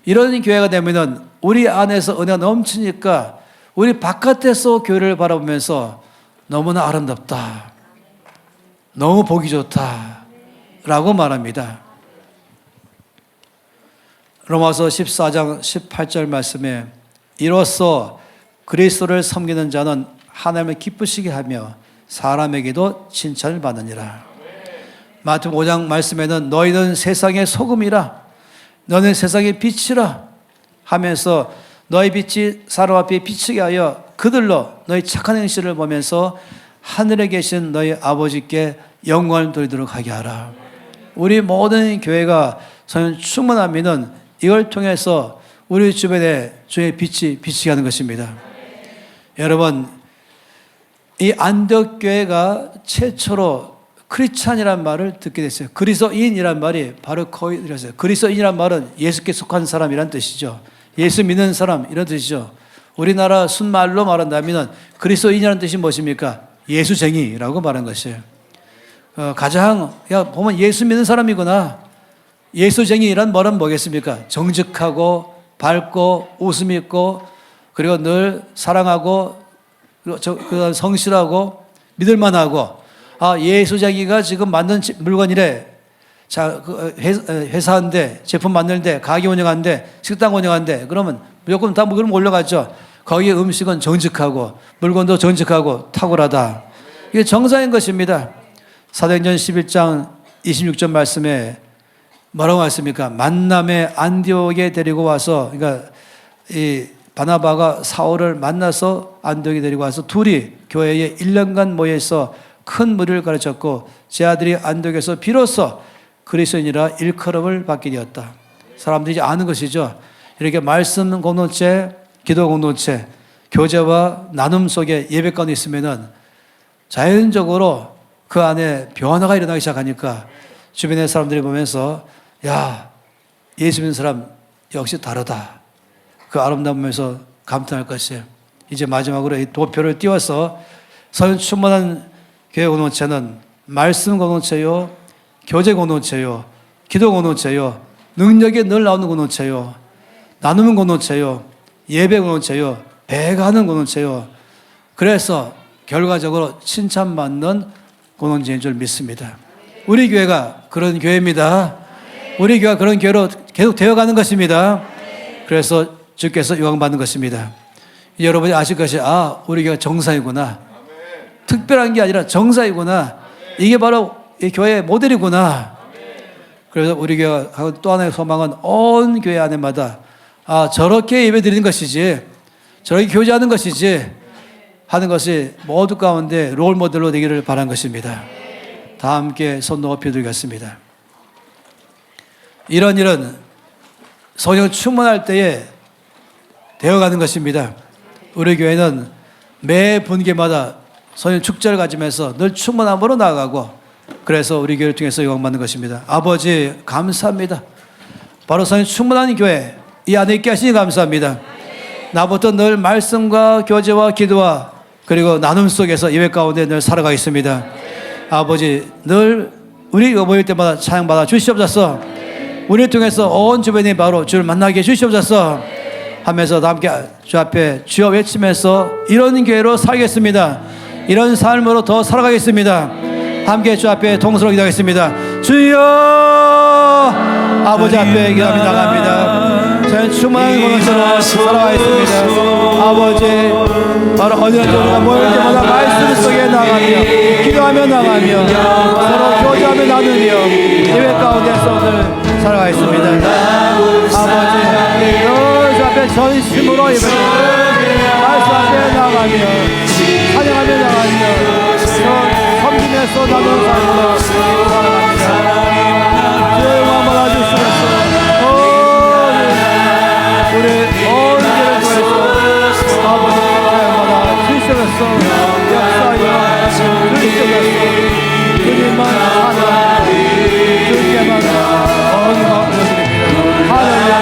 이런 교회가 되면은 우리 안에서 은혜가 넘치니까 우리 바깥에서 교회를 바라보면서 너무나 아름답다. 너무 보기 좋다. 라고 말합니다. 로마서 14장 18절 말씀에 이로써 그리스도를 섬기는 자는 하나님을 기쁘시게 하며 사람에게도 칭찬을 받느니라. 마태복음 5장 말씀에는 너희는 세상의 소금이라 너는 세상의 빛이라 하면서 너희 빛이 사람 앞에 비치게 하여 그들로 너희 착한 행실을 보면서 하늘에 계신 너희 아버지께 영광을 돌리도록 하게 하라. 우리 모든 교회가 성령 충만하면은 이걸 통해서 우리 주변에 주의 빛이 비치게 하는 것입니다. 여러분, 이 안디옥 교회가 최초로 크리스찬이란 말을 듣게 됐어요. 그리스도인이란 말이 바로 거의 들었어요. 그리스도인이란 말은 예수께 속한 사람이란 뜻이죠. 예수 믿는 사람 이런 뜻이죠. 우리나라 순말로 말한다면 그리스도인이라는 뜻이 무엇입니까? 예수쟁이라고 말하는 것이에요. 가장 보면 예수 믿는 사람이구나. 예수쟁이란 말은 뭐겠습니까? 정직하고 밝고 웃음 있고 그리고 늘 사랑하고 그리고 성실하고 믿을만하고 예수쟁이가 지금 만든 물건이래. 자, 회사인데 제품 만들는데 가게 운영하는데 식당 운영하는데 그러면 무조건 다 그럼 올라갔죠. 거기에 음식은 정직하고 물건도 정직하고 탁월하다. 이게 정상인 것입니다. 사도행전 11장 26절 말씀에 뭐라고 했습니까? 만남의 안디옥에 데리고 와서 그러니까 이 바나바가 사울을 만나서 안디옥에 데리고 와서 둘이 교회에 1년간 모여서 큰 무리를 가르쳤고 제 아들이 안디옥에서 비로소 그리스도인이라 일컬음을 받게 되었다. 사람들이 아는 것이죠. 이렇게 말씀 공동체, 기도 공동체, 교제와 나눔 속에 예배 가운데 있으면은 자연적으로 그 안에 변화가 일어나기 시작하니까 주변의 사람들이 보면서 야, 예수 믿는 사람 역시 다르다. 그 아름다움에서 감탄할 것이에요. 이제 마지막으로 이 도표를 띄워서 성령 충만한 교회 공동체는 말씀 공동체요, 교제 공동체요, 기도 공동체요, 능력이 늘 나오는 공동체요, 나누는 공동체요, 예배 공동체요, 배가하는 공동체요. 그래서 결과적으로 칭찬받는 공동체인 줄 믿습니다. 우리 교회가 그런 교회입니다. 우리 교회가 그런 교회로 계속 되어가는 것입니다. 그래서 주께서 영광받는 것입니다. 여러분이 아실 것이 우리 교회가 정상이구나. 특별한 게 아니라 정상이구나. 이게 바로 이 교회의 모델이구나. 그래서 우리 교회가 또 하나의 소망은 온 교회 안에마다 저렇게 예배 드리는 것이지, 저렇게 교제하는 것이지 하는 것이 모두 가운데 롤 모델로 되기를 바란 것입니다. 다 함께 손 높이 들겠습니다. 이런 일은 성령 충만할 때에 되어가는 것입니다. 우리 교회는 매 분기마다 성령 축제를 가지면서 늘 충만함으로 나아가고, 그래서 우리 교회를 통해서 영광받는 것입니다. 아버지 감사합니다. 바로 성령 충만한 교회 이 안에 있게 하시니 감사합니다. 나부터 늘 말씀과 교제와 기도와 그리고 나눔 속에서 예배 가운데 늘 살아가겠습니다. 아버지 늘 우리 모일 때마다 찬양받아 주시옵소서. 우리를 통해서 온 주변이 바로 주를 만나게 해주시옵소서 하면서 함께 주 앞에 주여 외치면서 이런 교회로 살겠습니다. 이런 삶으로 더 살아가겠습니다. 함께 주 앞에 동서로 기도하겠습니다. 주여, 아버지 앞에 기도하며 나갑니다. 저는 충만한 것으로 살아가겠습니다. 아버지, 바로 어디든지 우리가 모일 때마다 말씀 속에 나가며 기도하며 나가며 서로 교제하며 나누며 예배 가운데서 오늘 살아가겠습니다. 아버지, 주 앞에 전심으로 예배드립니다. 말씀 앞에 나가며 찬양하며 나가며 섬기면서 나누는 삶으로 살아갑니다. 주의 영광 받아주시면서 우리 온 교회를 통해서 아버지의 영광 받아주시면서 역사하여 주시옵소서. 주님만 찬양합니다. 주님께만 영광 올려드립니다. 할렐루야.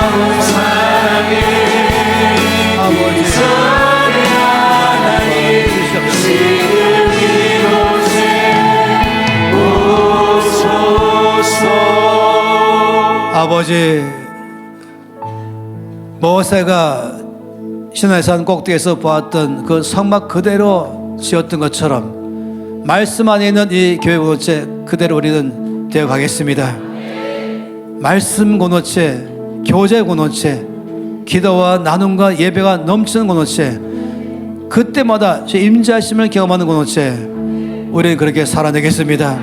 아버지 아버지, 모세가 시내산 꼭대기에서 보았던 그 성막 그대로 지었던 것처럼 말씀 안에 있는 이 교회 공동체 그대로 우리는 되어 가겠습니다. 말씀 공동체, 교제 공동체, 기도와 나눔과 예배가 넘치는 공동체, 그때마다 제 임재하심을 경험하는 공동체, 우리는 그렇게 살아내겠습니다.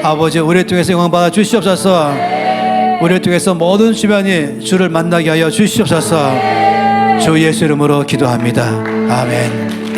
아버지, 우리를 통해서 영광 받아 주시옵소서. 우리를 통해서 모든 주변이 주를 만나게 하여 주시옵소서. 주 예수 이름으로 기도합니다. 아멘.